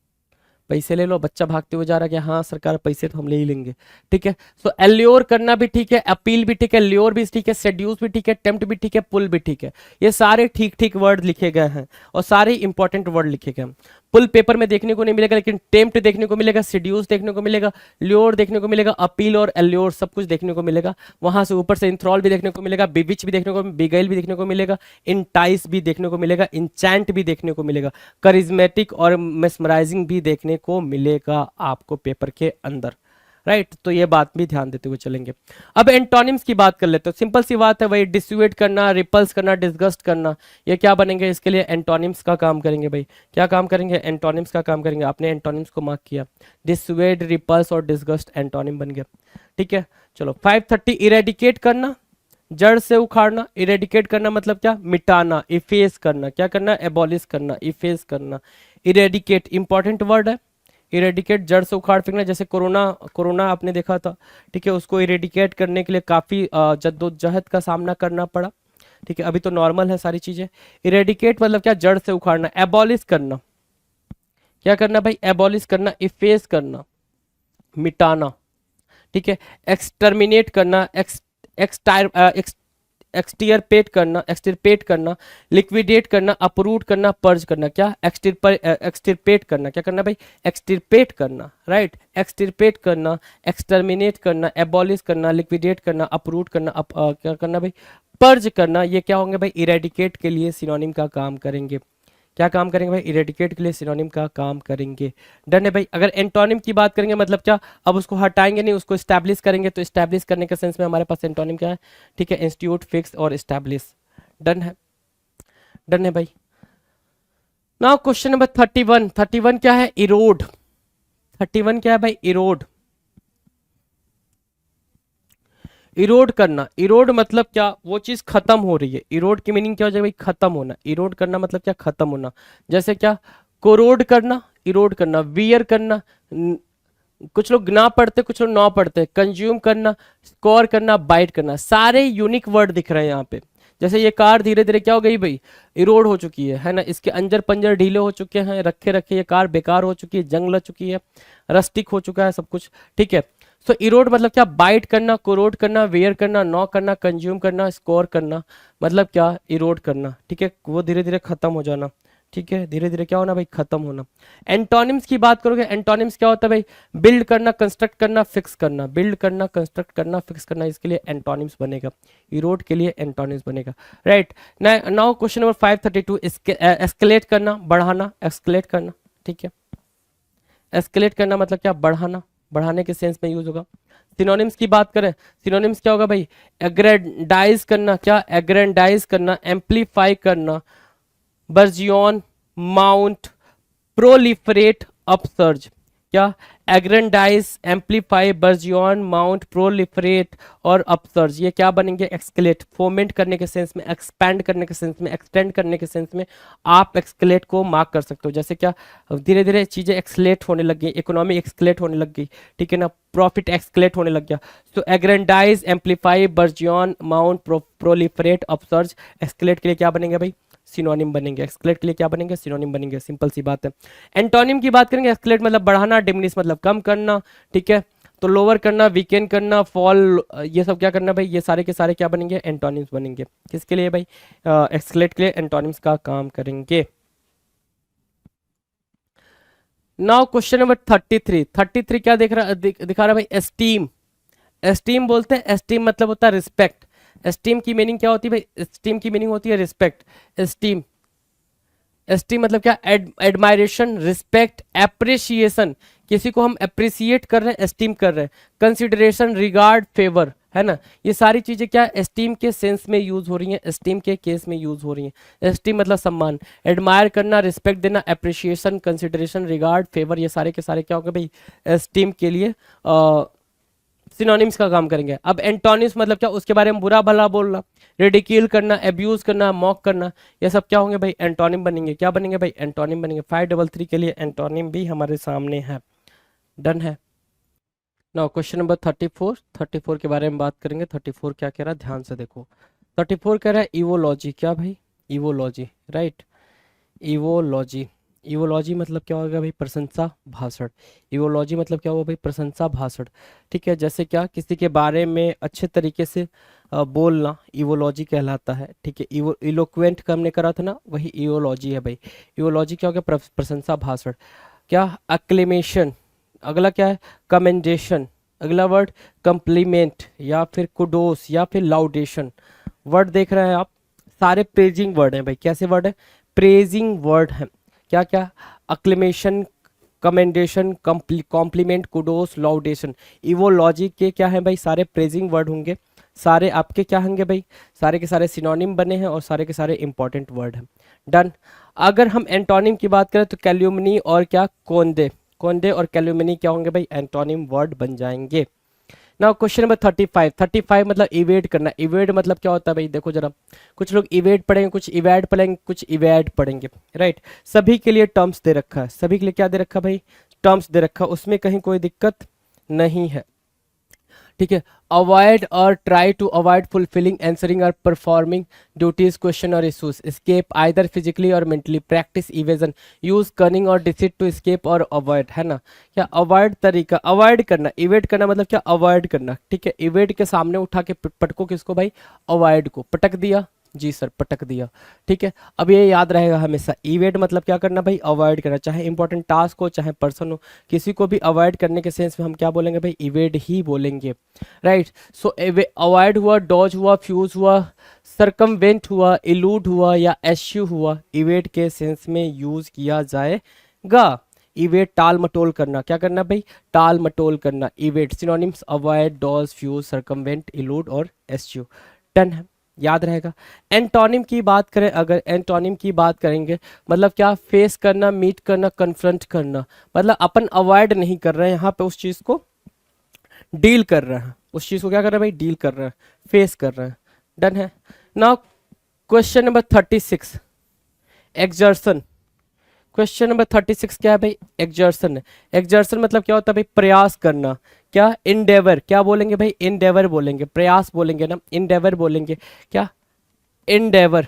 पैसे ले लो, बच्चा भागते हुए जा रहा है कि हाँ सरकार पैसे तो हम ले ही लेंगे, ठीक है। सो एल्योर करना भी ठीक है, अपील भी ठीक है, ल्योर भी ठीक है, सेड्यूस भी ठीक है, टेम्प्ट भी ठीक है, पुल भी ठीक है। ये सारे ठीक ठीक वर्ड लिखे गए हैं और सारे इंपॉर्टेंट वर्ड लिखे गए हैं। पुल पेपर में देखने को नहीं मिलेगा, लेकिन टेम्प्ट देखने को मिलेगा, सेड्यूस देखने को मिलेगा, ल्योर देखने को मिलेगा, अपील और एल्योर सब कुछ देखने को मिलेगा। वहां से ऊपर से इंथ्रॉल भी देखने को मिलेगा, बिविच भी देखने को, बिगैल भी देखने को मिलेगा, इंटाइस भी देखने को मिलेगा, इंचैंट भी देखने को मिलेगा, करिज्मेटिक और मेस्मराइजिंग भी देखने को मिलेगा आपको पेपर के अंदर, राइट। तो ये बात भी ध्यान देते हुए चलेंगे। अब एंटोनिम्स की बात कर लेते हैं। सिंपल सी बात है, वही डिसुएड करना, रिपल्स करना, डिसगस्ट करना, ये क्या बनेंगे, इसके लिए एंटोनिम्स का काम करेंगे भाई। क्या काम करेंगे, एंटोनिम्स का काम करेंगे। आपने एंटोनिम्स को मार्क किया, डिसुएड, रिपल्स और डिसगस्ट एंटोनिम बन गया, ठीक है। चलो 530 इरेडिकेट करना, जड़ से उखाड़ना। इरेडिकेट करना मतलब क्या, मिटाना, इफेस करना। क्या करना, एबॉलिश करना, इफेस करना। इरेडिकेट इंपॉर्टेंट वर्ड है, इरेडिकेट जड़ से उखाड़ फेंकना। जैसे कोरोना आपने देखा था, ठीक है, उसको इरेडिकेट करने के लिए काफी जद्दोजहद का सामना करना पड़ा, ठीक है। अभी तो नॉर्मल है सारी चीजें। इरेडिकेट मतलब क्या, जड़ से उखाड़ना। एबॉलिश करना, क्या करना भाई, एबॉलिश करना, इफेस करना, मिटाना, ठीक है। एक्सटर्मिनेट करना, एक्सटिरपेट करना, एक्सटिरपेट करना, लिक्विडेट करना, अपरूट करना, पर्ज करना। क्या, एक्सटिरपेट करना, क्या करना भाई, एक्सटिरपेट करना, राइट। एक्सटिरपेट करना, एक्सटर्मिनेट करना, एबॉलिश करना, लिक्विडेट करना, अपरूट करना, क्या करना भाई, पर्ज करना। ये क्या होंगे भाई, इरेडिकेट के लिए सिनोनिम का काम करेंगे। क्या काम करेंगे भाई, इरेडिकेट के लिए सिनोनिम का काम करेंगे। डन है भाई। अगर एंटोनिम की बात करेंगे मतलब क्या, अब उसको हटाएंगे नहीं, उसको स्टैब्लिश करेंगे। तो स्टैब्लिश करने के सेंस में हमारे पास एंटोनिम क्या है, ठीक है, इंस्टीट्यूट, फिक्स और स्टैब्लिश। डन है, डन है भाई। Now question number 31। 31 क्या है, इरोड। 31 क्या है भाई, इरोड। इरोड करना, इरोड मतलब क्या, वो चीज खत्म हो रही है। इरोड की मीनिंग क्या हो जाएगा भाई, खत्म होना। इरोड करना मतलब क्या, खत्म होना। जैसे क्या, कोरोड करना, इरोड करना, वियर करना, कुछ लोग ना पढ़ते, कुछ लोग ना पढ़ते। कंज्यूम करना, स्कोर करना, बाइट करना, सारे यूनिक वर्ड दिख रहे हैं यहाँ पे। जैसे ये कार धीरे धीरे क्या हो गई भाई, इरोड हो चुकी है ना। इसके अंजर पंजर ढीले हो चुके हैं, रखे रखे ये कार बेकार हो चुकी है, जंग लग चुकी है, रस्टिक हो चुका है सब कुछ, ठीक है। सो इरोड मतलब क्या, बाइट करना, कोरोड करना, वेयर करना, नॉ करना, कंज्यूम करना, स्कोर करना, मतलब क्या, इरोड करना, ठीक है। वो धीरे धीरे खत्म हो जाना, ठीक है, धीरे धीरे क्या होना भाई, खत्म होना। एंटोनिम्स की बात करोगे, एंटोनिम्स क्या होता है भाई, बिल्ड करना, कंस्ट्रक्ट करना, फिक्स करना। बिल्ड करना, कंस्ट्रक्ट करना, फिक्स करना, इसके लिए एंटोनिम्स बनेगा। इरोड के लिए एंटोनिम्स बनेगा, right. Now question number 532। Escalate करना, बढ़ाना, एस्केलेट करना, ठीक है। एस्केलेट करना मतलब क्या, बढ़ाना, बढ़ाने के सेंस में यूज होगा। सिनोनिम्स की बात करें, सिनोनिम्स क्या होगा भाई, एग्रेंडाइज करना। क्या, एग्रेंडाइज करना, एम्पलीफाई करना, बर्जियन, माउंट, प्रोलिफरेट, अपसर्ज। क्या, aggrandise, amplify, burgeon, mount, proliferate और अपसर्ज। ये क्या बनेंगे, एक्सकेलेट। फोमेंट करने के सेंस में, एक्सपैंड करने के सेंस में, एक्सटेंड करने के सेंस में आप एक्सकेलेट को मार्क कर सकते हो। जैसे क्या, धीरे धीरे चीजें एक्सलेट होने लग गई, इकोनॉमी एक्सकेलेट होने लग गई, ठीक है ना, प्रॉफिट एक्सकेलेट होने लग गया। तो aggrandize, amplify, burgeon, mount, proliferate, upsurge, escalate के लिए क्या बनेंगे भाई, सिनोनिम बनेंगे। एक्सकेलेट के लिए क्या बनेंगे, सिनोनिम बनेंगे, सिंपल सी बात है। एंटोनिम की बात करेंगे, एक्सकेलेट मतलब बढ़ाना, डिमिनिश मतलब कम करना, ठीक है। तो लोअर करना, वीकेंड करना, फॉल, ये सब क्या करना भाई, ये सारे के सारे क्या बनेंगे, एंटोनिम्स बनेंगे। किसके लिए भाई, एक्सकेलेट के लिए एंटोनिम्स का काम करेंगे। Now question number 33। 33 क्या दिखा रहा भाई, एस्टीम। एस्टीम बोलते हैं, एस्टीम मतलब होता है रिस्पेक्ट। एस्टीम की मीनिंग क्या होती है भाई, एस्टीम की मीनिंग होती है रिस्पेक्ट। एस्टीम, एस्टीम मतलब क्या, एडमायरेशन, रिस्पेक्ट, एप्रिसिएशन। किसी को हम अप्रिसिएट कर रहे हैं, एस्टीम कर रहे हैं। कंसिडरेशन, रिगार्ड, फेवर, है ना। ये सारी चीजें क्या एस्टीम के सेंस में यूज हो रही हैं, एस्टीम के केस में यूज हो रही हैं। एस्टीम मतलब सम्मान, एडमायर करना, रिस्पेक्ट देना, अप्रिसिएशन, कंसिडरेशन, रिगार्ड, फेवर, ये सारे के सारे क्या होंगे भाई, एस्टीम के लिए सिनोनिम्स का काम करेंगे। अब एंटोनिम्स मतलब क्या, उसके बारे में बुरा भला बोलना, रिडिक्यूल करना, एब्यूज करना, मॉक करना, ये सब क्या होंगे भाई, एंटोनिम बनेंगे। क्या बनेंगे भाई, एंटोनिम बनेंगे। 533 के लिए एंटोनिम भी हमारे सामने है। डन है। Now question number 34। 34 के बारे में बात करेंगे। 34 क्या कह रहा है, ध्यान से देखो। 34 कह रहा है इवोलॉजी। क्या भाई, इवोलॉजी, राइट, इवोलॉजी। इवोलॉजी मतलब क्या होगा भाई? प्रशंसा भाषण। इवोलॉजी मतलब क्या होगा भाई? प्रशंसा भाषण। ठीक है, जैसे क्या किसी के बारे में अच्छे तरीके से बोलना इवोलॉजी कहलाता है। ठीक है, इलोक्वेंट का हमने करा था ना, वही इवोलॉजी है भाई। इवोलॉजी क्या होगा? प्रशंसा भाषण। क्या? अक्लेमेशन। अगला क्या है? कमेंडेशन। अगला वर्ड कम्प्लीमेंट या फिर कुडोस या फिर लाउडेशन। वर्ड देख रहे हैं आप, सारे प्रेजिंग वर्ड हैं भाई। कैसे वर्ड है? प्रेजिंग वर्ड है। क्या क्या? अक्लेमेशन, कमेंडेशन, कॉम्प्लीमेंट, कुडोस, लाउडेशन। इवोलॉजी के क्या है भाई? सारे प्रेजिंग वर्ड होंगे। सारे आपके क्या होंगे भाई? सारे के सारे सिनोनिम बने हैं और सारे के सारे इंपॉर्टेंट वर्ड हैं। डन। अगर हम एंटोनिम की बात करें तो कैल्यूमनी और क्या? कोंदे। कोंदे और कैल्यूमनी क्या होंगे भाई? एंटोनिम वर्ड बन जाएंगे। Now question number 35। 35 मतलब इवेड करना। इवेड मतलब क्या होता है भाई? देखो जरा, कुछ लोग इवेड पढ़ेंगे, कुछ इवैड पढ़ेंगे, कुछ इवैड पढ़ेंगे। राइट, सभी के लिए टर्म्स दे रखा है। सभी के लिए क्या दे रखा है भाई? टर्म्स दे रखा है, उसमें कहीं कोई दिक्कत नहीं है। ठीक है, अवॉइड और try to avoid fulfilling, answering और परफॉर्मिंग ड्यूटीज, क्वेश्चन और इशूज, एस्केप आइदर फिजिकली और mentally, practice evasion, use cunning और डिसिट टू एस्केप और अवॉइड, है ना। क्या अवॉइड तरीका? अवॉइड करना। इवेट करना मतलब क्या? अवॉइड करना। ठीक है, इवेट के सामने उठा के पटको किसको भाई? अवॉइड को। पटक दिया, जी सर पटक दिया। ठीक है, अब ये याद रहेगा हमेशा, इवेट मतलब क्या करना भाई? अवॉइड करना। चाहे इंपॉर्टेंट टास्क हो, चाहे पर्सन हो, किसी को भी अवॉइड करने के सेंस में हम क्या बोलेंगे भाई? इवेट ही बोलेंगे। राइट, सो अवॉइड हुआ, डॉज हुआ, फ्यूज हुआ, सरकमवेंट हुआ, इलूड हुआ या एश्यू हुआ, इवेट के सेंस में यूज किया जाएगा। इवेट टाल मटोल करना। क्या करना भाई? टाल मटोल करना। Evade synonyms avoid, dodge, fuse, circumvent, elude और एश्यू। डन है, याद रहेगा। एंटोनिम की बात करें, अगर एंटोनिम की बात करेंगे मतलब क्या? फेस करना, मीट करना, कन्फ्रंट करना। मतलब अपन अवॉइड नहीं कर रहे हैं यहाँ पे, उस चीज को डील कर रहे हैं। उस चीज को क्या कर रहे हैं भाई? डील कर रहे हैं, फेस कर रहे हैं। डन है। Now question number 36, exertion. Question number 36 क्या है भाई? एक्सर्शन है। एक्सर्शन मतलब क्या होता है भाई? प्रयास करना। क्या? इंडेवर। क्या बोलेंगे भाई? इंडेवर बोलेंगे। प्रयास बोलेंगे ना, इंडेवर बोलेंगे। क्या? इंडेवर।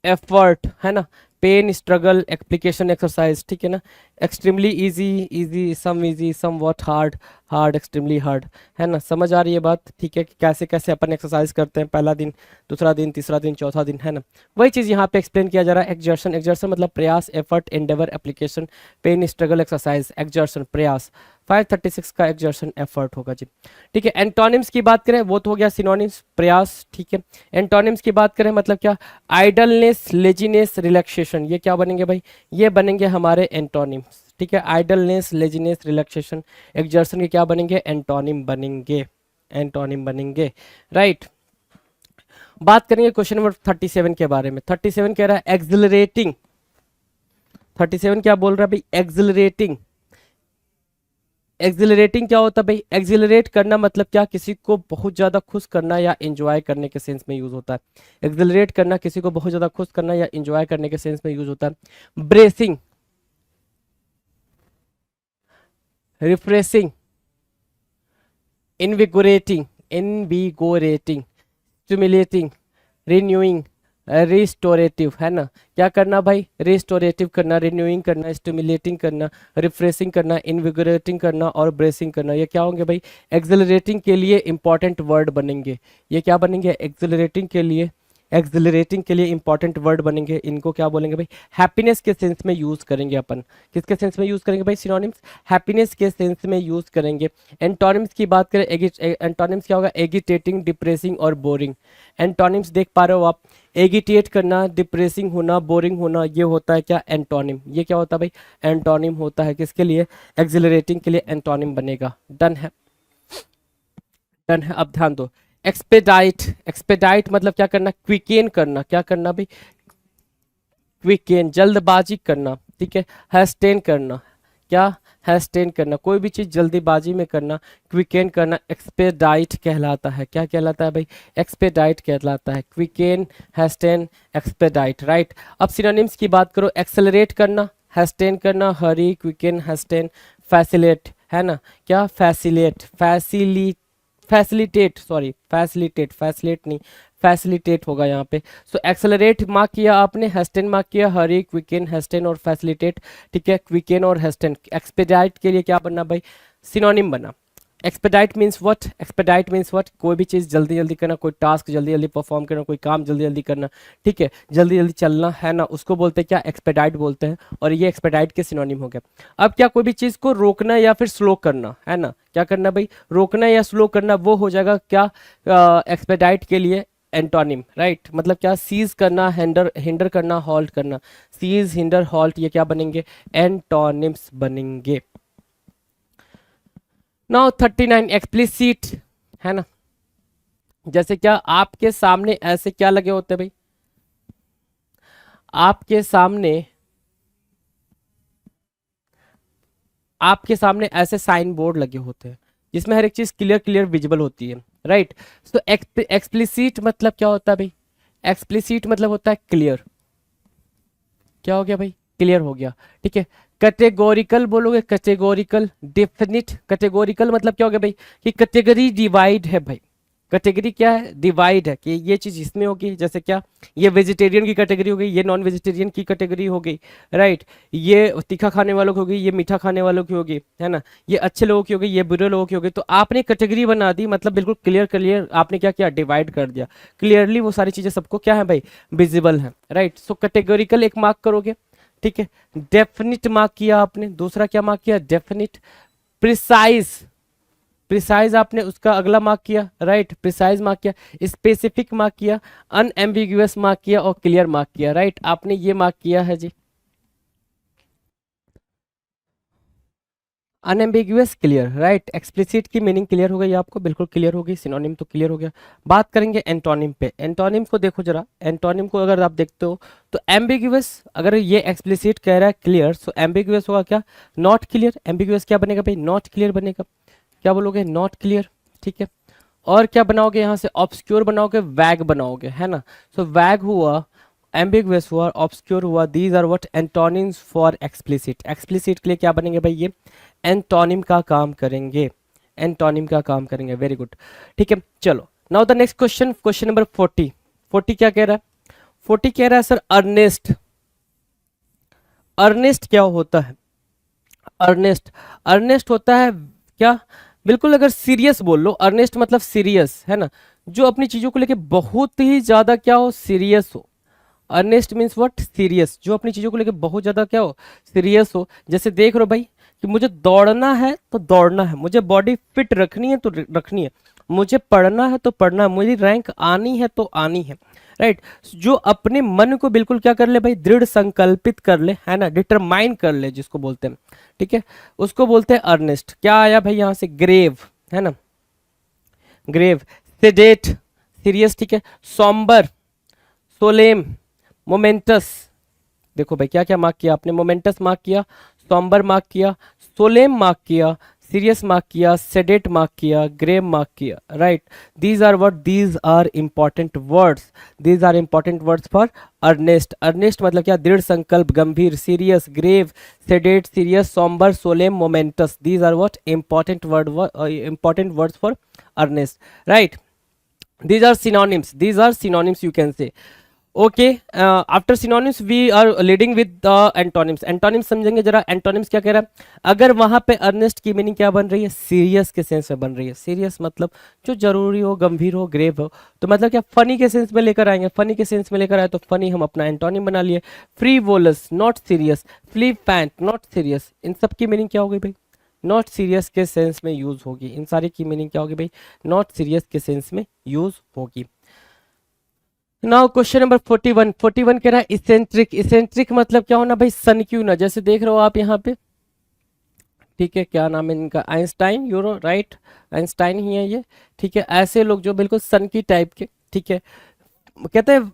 एफर्ट, है ना। Pain, struggle, application, exercise. ठीक है ना। Extremely easy, easy, some easy, somewhat hard, hard, extremely hard, है ना। समझ आ रही है बात? ठीक है, कि कैसे कैसे अपन एक्सरसाइज करते हैं, पहला दिन, दूसरा दिन, तीसरा दिन, चौथा दिन, है ना। वही चीज़ यहाँ पे एक्सप्लेन किया जा रहा है। एक्सर्शन। एक्सर्शन मतलब प्रयास, effort, endeavour, application, pain, struggle, exercise, exertion, प्रयास। 536 का एक्सर्शन एफर्ट होगा जी। ठीक है, एंटोनिम्स की बात करें, वो तो हो गया सिनोनिम्स, प्रयास। ठीक है, एंटोनिम्स की बात करें मतलब क्या? Idleness, laziness, relaxation. ये क्या बनेंगे भाई? ये बनेंगे हमारे एंटोनिम्स। ठीक है, आइडलनेस, लेजीनेस, रिलैक्सेशन, एक्सर्शन के क्या बनेंगे? एंटोनिम बनेंगे। एंटोनिम बनेंगे। राइट, बात करेंगे क्वेश्चन नंबर 37 के बारे में। 37 कह रहा है एक्सिलरेटिंग। 37 क्या बोल रहा है भाई? एक्सिलरेटिंग। एक्सिलरेटिंग क्या होता है भाई? एक्सिलरेट करना मतलब क्या? किसी को बहुत ज्यादा खुश करना या एंजॉय करने के सेंस में यूज होता है। एक्सिलरेट करना किसी को बहुत ज्यादा खुश करना या एंजॉय करने के सेंस में यूज होता है। Bracing, refreshing, invigorating, invigorating, stimulating, renewing, restorative, है ना। क्या करना भाई? रिस्टोरेटिव करना, रिन्यूइंग करना, स्टिमुलेटिंग करना, रिफ्रेशिंग करना, इनविगोरेटिंग करना और ब्रेसिंग करना। ये क्या होंगे भाई? एक्सिलरेटिंग के लिए इंपॉर्टेंट वर्ड बनेंगे। ये क्या बनेंगे? एक्सिलरेटिंग के लिए, एक्सिलरेटिंग के लिए इंपॉर्टेंट वर्ड बनेंगे। इनको क्या बोलेंगे भाई? हैप्पीनेस के सेंस में यूज करेंगे अपन। किसके सेंस में यूज करेंगे भाई? सिनोनिम्स, हैप्पीनेस के सेंस में यूज करेंगे। एंटोनिम्स की बात करें, एंटोनिम्स क्या होगा? एगिटेटिंग, डिप्रेसिंग और बोरिंग। एंटोनिम्स देख पा रहे हो आप? एगिटेट करना, डिप्रेसिंग होना, बोरिंग होना, ये होता है क्या? एंटोनिम। ये क्या होता है भाई? एंटोनिम होता है। किसके लिए? एक्सिलरेटिंग के लिए एंटोनिम बनेगा। डन है, डन है। अब ध्यान दो, एक्सपेडाइट। एक्सपेडाइट मतलब क्या करना? क्विकेन करना। क्या करना भाई? क्विकेन, जल्दबाजी करना। ठीक है, हैस्टेन करना। क्या? हैस्टेन करना, कोई भी चीज जल्दीबाजी में करना, क्विकेन करना, एक्सपेडाइट कहलाता है। क्या कहलाता है भाई? एक्सपेडाइट कहलाता है। क्विकेन, हैस्टेन, एक्सपेडाइट। राइट, अब सिनोनिम्स की बात करो, एक्सेलरेट करना, हैस्टेन करना, हरी, क्विकेन, हैस्टेन, फैसिलेट, है ना। क्या? Facilitate, facilitate, sorry facilitate, facilitate नहीं, फैसिलिटेट होगा यहाँ पे। सो एक्सेलरेट मार्क किया आपने, हेस्टेन मार्क किया, हरी, क्विकन, हेस्टेन और फैसिलिटेट, ठीक है, क्विकन और हेस्टेन। एक्सपेडाइट के लिए क्या बनना भाई, सिनोनिम बना। Expedite means what, expedite means what, कोई भी चीज़ जल्दी जल्दी करना, कोई टास्क जल्दी जल्दी परफॉर्म करना, कोई काम जल्दी जल्दी करना, ठीक है, जल्दी जल्दी चलना है ना, उसको बोलते हैं क्या, एक्सपेडाइट बोलते हैं। और ये एक्सपेडाइट के सिनोनिम हो गया। अब क्या, कोई भी चीज़ को रोकना या फिर स्लो करना है ना, क्या करना भाई, रोकना या स्लो करना, वो हो जाएगा क्या, एक्सपेडाइट के लिए एंटोनिम, राइट। मतलब क्या, सीज करना, हिंडर करना, हॉल्ट करना, सीज, हिंडर, हॉल्ट, ये क्या बनेंगे, एंटोनिम्स बनेंगे। नाउ 39 एक्सप्लिसिट है ना, जैसे क्या, आपके सामने ऐसे क्या लगे होते हैं भाई, आपके सामने ऐसे साइन बोर्ड लगे होते हैं जिसमें हर एक चीज क्लियर क्लियर विजिबल होती है, राइट। सो एक्सप्लिसिट मतलब क्या होता है भाई, एक्सप्लिसिट मतलब होता है क्लियर। क्या हो गया भाई, क्लियर हो गया, ठीक है। कैटेगोरिकल बोलोगे, कैटेगोरिकल, डेफिनिट, कैटेगोरिकल मतलब क्या हो गया भाई, कि कैटेगरी डिवाइड है भाई। कैटेगरी क्या है, डिवाइड है, कि ये चीज इसमें होगी, जैसे क्या, ये वेजिटेरियन की कैटेगरी हो गई, ये नॉन वेजिटेरियन की कैटेगरी हो गई, राइट। ये तीखा खाने वालों की होगी, ये मीठा खाने वालों की होगी, है ना, ये अच्छे लोगों की होगी, ये बुरे लोगों की होगी। तो आपने कैटेगरी बना दी, मतलब बिल्कुल क्लियर क्लियर आपने क्या किया, डिवाइड कर दिया क्लियरली, वो सारी चीजें सबको क्या है भाई, विजिबल है, राइट। सो कैटेगोरिकल एक मार्क करोगे, ठीक है। डेफिनिट मार्क किया आपने, दूसरा क्या मार्क किया, डेफिनिट। प्रिसाइज, प्रिसाइज आपने उसका अगला मार्क किया, राइट, प्रिसाइज मार्क किया। स्पेसिफिक मार्क किया, अनएम्बिगुअस मार्क किया और क्लियर मार्क किया, राइट। आपने ये मार्क किया है जी, अनएम्बिगुअस, क्लियर, राइट। एक्सप्लिसिट की मीनिंग क्लियर हो गई आपको, बिल्कुल क्लियर हो गई, सिनोनिम तो क्लियर हो गया। बात करेंगे एंटोनिम पे। एंटोनिम को देखो जरा, एंटोनिम को अगर आप देखते हो तो एम्बिगुअस, अगर ये एक्सप्लिसिट कह रहा है क्लियर, सो एम्बिगुअस होगा क्या, नॉट क्लियर। एम्बिगुअस क्या बनेगा भाई, नॉट क्लियर बनेगा। क्या बोलोगे, नॉट क्लियर, ठीक है। और क्या बनाओगे यहाँ से, ऑब्सक्योर बनाओगे, वैग बनाओगे, है ना। सो वैग हुआ, एम्बिगुअस हुआ, ऑब्सक्योर हुआ, these are what antonyms for explicit. Explicit के लिए क्या बनेंगे भाई, ये एंटोनिम का काम करेंगे, एंटोनिम का काम करेंगे, वेरी गुड, ठीक है। चलो now the next question, question number 40। 40 क्या कह रहा है, 40 कह रहा है सर अर्नेस्ट। अर्नेस्ट क्या होता है, अर्नेस्ट, अर्नेस्ट होता है क्या, बिल्कुल अगर सीरियस बोल लो, अर्नेस्ट मतलब सीरियस, है ना, जो अपनी चीजों को लेके बहुत ही ज्यादा क्या हो, सीरियस हो। अर्नेस्ट मीन्स व्हाट, सीरियस, जो अपनी चीजों को लेके बहुत ज्यादा क्या हो, सीरियस हो। जैसे देख रहे हो भाई कि मुझे दौड़ना है तो दौड़ना है, मुझे बॉडी फिट रखनी है तो रखनी है, मुझे पढ़ना है तो पढ़ना है, मुझे रैंक आनी है तो आनी है, राइट। जो अपने मन को बिल्कुल क्या कर ले भाई, दृढ़ संकल्पित कर ले, है ना, डिटरमाइन कर ले जिसको बोलते हैं, ठीक है, उसको बोलते हैं अर्नेस्ट। क्या आया भाई यहाँ से, ग्रेव, है ना, ग्रेव, सेडेट, सीरियस, ठीक है, सॉम्बर, सोलेम, मोमेंटस। देखो भाई क्या क्या मार्क किया आपने, मोमेंटस मार्क किया, सॉम्बर मार्क किया, सोलेम मार्क किया, सीरियस मार्क किया, सेडेट मार्क किया, ग्रेव मार्क किया, right. These are what, these are important words, these are important words for earnest. Earnest मतलब क्या, दृढ़ संकल्प, गंभीर, serious, grave, sedate, serious, sombre, solemn, momentous, these are what important word, important words for earnest, right. these are synonyms, these are synonyms you can say, okay. After synonyms we are leading with the antonyms. antonyms समझेंगे जरा, antonyms क्या कह रहा है, अगर वहां पे अर्नेस्ट की मीनिंग क्या बन रही है, सीरियस के सेंस में बन रही है। सीरियस मतलब जो जरूरी हो, गंभीर हो, ग्रेव हो, तो मतलब क्या फनी के सेंस में लेकर आएंगे, फनी के सेंस में लेकर आए तो फनी हम अपना एंटोनिम बना लिए। Frivolous, not serious, flippant, not serious, इन सब की मीनिंग क्या हो गई भाई, नॉट सीरियस के सेंस में यूज होगी। इन सारी की मीनिंग क्या होगी भाई, नॉट सीरियस के सेंस में यूज होगी। Now question number 41। 41 कह रहा है इसेंट्रिक। इसेंट्रिक मतलब क्या होना भाई, सन क्यों ना, जैसे देख रहे हो आप यहाँ पे, ठीक है, क्या नाम है इनका, आइंस्टाइन, यूरो, राइट, आइंस्टाइन ही है ये, ठीक है। ऐसे लोग जो बिल्कुल सन की टाइप के, ठीक है, कहते हैं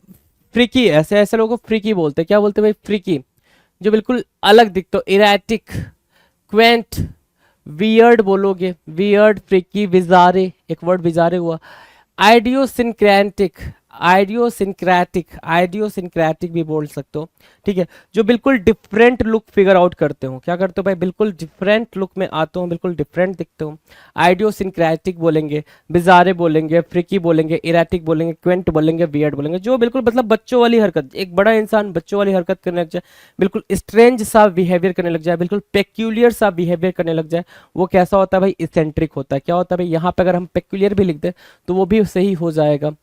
फ्रीकी, ऐसे ऐसे लोगों को फ्रीकी बोलते हैं। क्या बोलते हैं भाई, फ्रीकी, जो बिल्कुल अलग दिखते हो, इरेटिक, क्वेंट, वियर्ड बोलोगे, वियर्ड, फ्रीकी, विजारे, एक वर्ड विजारे हुआ, आइडियोसिंक्रेटिक, आइडियोसिंक्रेटिक भी बोल सकते हो, ठीक है, जो बिल्कुल डिफरेंट लुक फिगर आउट करते हो। क्या करते हो भाई, बिल्कुल डिफरेंट लुक में आते हो, बिल्कुल डिफरेंट दिखते हो, आइडियोसिंक्रेटिक बोलेंगे, बिजारे बोलेंगे, फ्रिकी बोलेंगे, इरेटिक बोलेंगे, क्वेंट बोलेंगे, वियर्ड बोलेंगे, जो बिल्कुल मतलब बच्चों वाली हरकत, एक बड़ा इंसान बच्चों वाली हरकत करने लग जाए, बिल्कुल स्ट्रेंज सा बिहेवियर करने लग जाए, बिल्कुल पेक्यूलियर सा बिहेवियर करने लग जाए, वो कैसा होता है भाई, इसेंट्रिक होता है। क्या होता है भाई, यहाँ पे अगर हम पेक्यूलियर भी लिख दें तो वो भी सही हो जाएगा।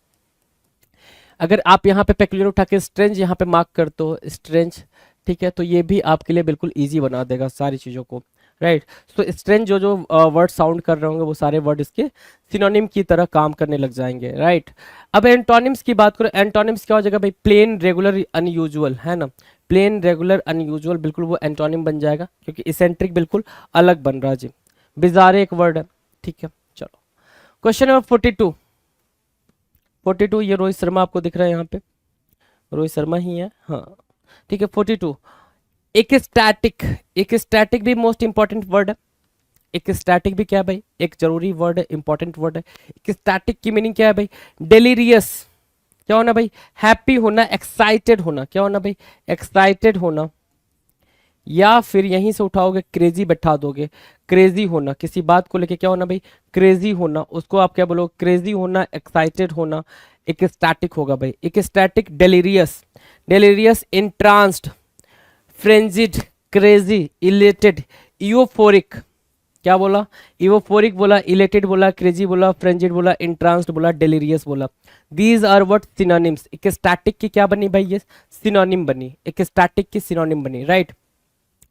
अगर आप यहाँ पे पेक्यूलियर उठा के स्ट्रेंज यहाँ पे मार्क करते हो, स्ट्रेंज, ठीक है, तो ये भी आपके लिए बिल्कुल इजी बना देगा सारी चीज़ों को, राइट। सो स्ट्रेंज जो जो वर्ड साउंड कर रहे होंगे वो सारे वर्ड इसके सिनोनिम की तरह काम करने लग जाएंगे, राइट। अब एंटोनिम्स की बात करो, एंटोनिम्स क्या हो जाएगा भाई, प्लेन, रेगुलर, अनयूजुअल, है ना, प्लेन, रेगुलर, अनयूजुअल, बिल्कुल वो एंटोनिम बन जाएगा, क्योंकि इसेंट्रिक बिल्कुल अलग बन रहा है जी। बिजारे एक वर्ड है, ठीक है। चलो क्वेश्चन नंबर 42, ये रोहित शर्मा आपको दिख रहा है यहाँ पे, रोहित शर्मा ही है, हाँ, ठीक है। 42, एक स्टैटिक भी मोस्ट इंपॉर्टेंट वर्ड है। एक स्टैटिक भी क्या है भाई, एक जरूरी वर्ड है, इंपॉर्टेंट वर्ड है। एक स्टैटिक की मीनिंग क्या है भाई, डेलीरियस, क्या होना भाई, हैप्पी होना, एक्साइटेड होना, क्या होना भाई, एक्साइटेड होना, या फिर यहीं से उठाओगे क्रेजी बैठा दोगे, क्रेजी होना, किसी बात को लेके क्या होना भाई, क्रेजी होना, उसको आप क्या बोलोगे, क्रेजी होना, एक्साइटेड होना, एक स्टैटिक होगा भाई। एक static delirious, delirious, entranced, frenzied, crazy, elated, euphoric, क्या बोला, यूफोरिक बोला, इलेटेड बोला, क्रेजी बोला, फ्रेंजिड बोला, इंट्रांस्ड बोला, डेलीरियस बोला। These are what synonyms. Ecstatic की क्या बनी भाई, ये सिनोनिम बनी, एक स्टैटिक की सिनोनिम बनी, right.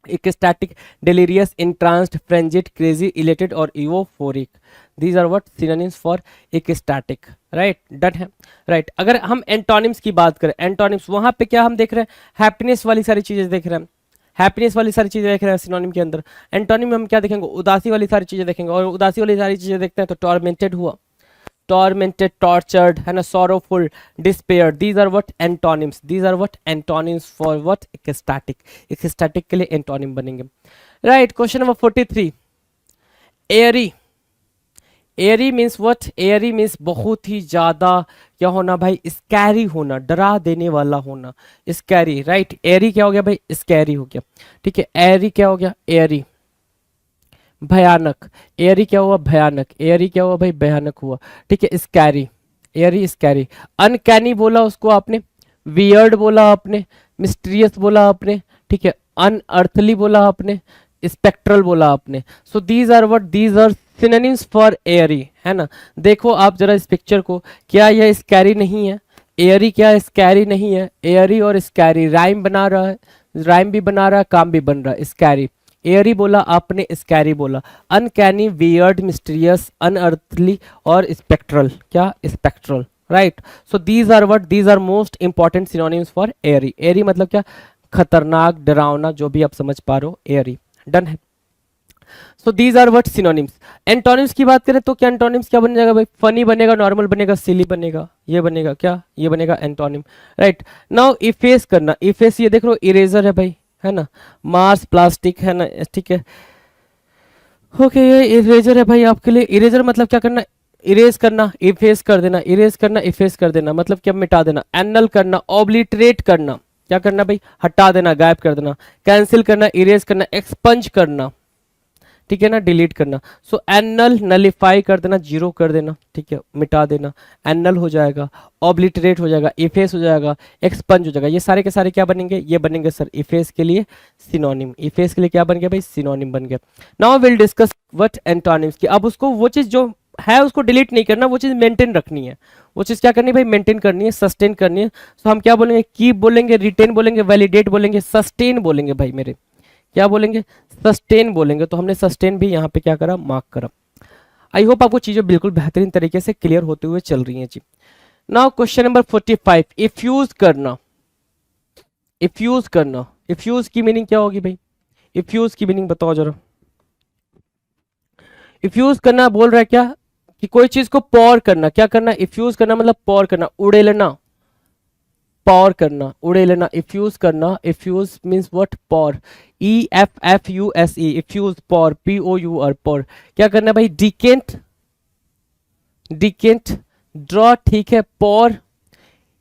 Ecstatic, delirious, entranced, frenzied, crazy, elated और euphoric, these are what synonyms for ecstatic, right. Done है, राइट। अगर हम एंटोनिम्स की बात करें, एंटोनिम्स वहां पे क्या हम देख रहे हैं, हैप्पीनेस वाली सारी चीजें देख रहे हैं, हैप्पीनेस वाली सारी चीजें देख रहे हैं सिनोनिम के अंदर। एंटोनिम में हम क्या देखेंगे, उदासी वाली सारी चीजें देखेंगे, और उदासी वाली सारी चीजें देखते हैं तो टॉर्मेंटेड हुआ, tormented, tortured, है ना, sorrowful, despair, these are what antonyms, these are what antonyms for what, ecstatic, ecstatic के लिए antonym बनेंगे, right। Question number 43, airy, airy means what, airy means बहुत ही ज्यादा क्या होना भाई, स्कैरी होना, डरा देने वाला होना, स्कैरी, राइट। airy क्या हो गया भाई, स्कैरी हो गया, ठीक है। airy क्या हो गया, airy, भयानक, एयरी क्या हुआ, भयानक, एयरी क्या हुआ भाई, भयानक हुआ, ठीक है। स्कैरी, एयरी स्कैरी, अनकैनी बोला उसको आपने, वियर्ड बोला आपने, मिस्टीरियस बोला आपने, ठीक है, अनअर्थली बोला आपने, स्पेक्ट्रल बोला आपने। So these are what, these are synonyms for eerie, है ना। देखो आप जरा इस पिक्चर को, क्या यह स्कैरी नहीं है, एयरी क्या स्कैरी नहीं है, एयरी और स्कैरी राइम बना रहा है, राइम भी बना रहा है, काम भी बन रहा है, स्कैरी, एयरी बोला आपने, स्कैरी बोला, अनकैनी, वियर्ड, मिस्टीरियस, अनअर्थली और स्पेक्ट्रल, क्या spectral, right. So these are what, these are most important synonyms for eerie. Eerie मतलब क्या, खतरनाक, डरावना, जो भी आप समझ पा रहे हो, एयरी, डन है। So these are what synonyms. Antonyms की बात करें तो क्या एंटोनिम्स क्या बन जाएगा भाई, फनी बनेगा, नॉर्मल बनेगा, सिली बनेगा, ये बनेगा क्या, ये बनेगा एंटोनिम, राइट। नाउ इफेस करना, इफेस ये देख लो, इरेजर है भाई, है ना, मार्स, प्लास्टिक, है ना, ठीक है, ओके। ये इरेजर है भाई आपके लिए, इरेजर मतलब क्या करना, इरेज करना, इफेस कर देना, इरेज करना, इफेस कर देना, मतलब क्या, मिटा देना। एनल करना, ऑब्लिटरेट करना, क्या करना भाई, हटा देना, गायब कर देना। कैंसिल करना, इरेज करना, एक्सपंज करना, ठीक है ना, डिलीट करना। सो एनल, नलिफाई कर देना, जीरो कर देना, ठीक है, मिटा देना, एनल हो जाएगा, ऑब्लिटरेट हो जाएगा, इफेस हो जाएगा, एक्सपंज हो जाएगा। ये सारे के सारे क्या बनेंगे, ये बनेंगे सर इफेस के लिए सिनोनिम, इफेस के लिए क्या बन गया भाई, सिनोनिम बन गया। Now will discuss what antonyms की। अब उसको वो चीज जो है उसको डिलीट नहीं करना, वो चीज मेंटेन रखनी है, वो चीज क्या करनी है भाई, मेंटेन करनी है, सस्टेन करनी है। तो हम क्या बोलेंगे, कीप बोलेंगे, रिटेन बोलेंगे, वैलिडेट बोलेंगे, सस्टेन बोलेंगे भाई मेरे, क्या बोलेंगे, सस्टेन बोलेंगे। तो हमने सस्टेन भी यहाँ पे क्या करा, मार्क करा। आई होप आपको चीजें बिल्कुल बेहतरीन तरीके से क्लियर होते हुए चल रही हैं जी। नाउ क्वेश्चन नंबर 45, इफ्यूज करना, इफ्यूज करना, इफ्यूज की मीनिंग क्या होगी भाई, इफ्यूज की मीनिंग बताओ जरा। इफ्यूज करना बोल रहा है क्या, कि कोई चीज को पॉर करना, क्या करना, इफ्यूज करना मतलब पॉर करना, उड़ेलना, पॉर करना, उड़ेलना, इफ्यूज करना, इफ्यूज मीन्स व्हाट, पॉर, EFFUSE, इफ्यूज, पॉर, POUR, पॉर, क्या करना भाई, डिकेंट, डिकेंट, ड्रॉ, ठीक है, पॉर,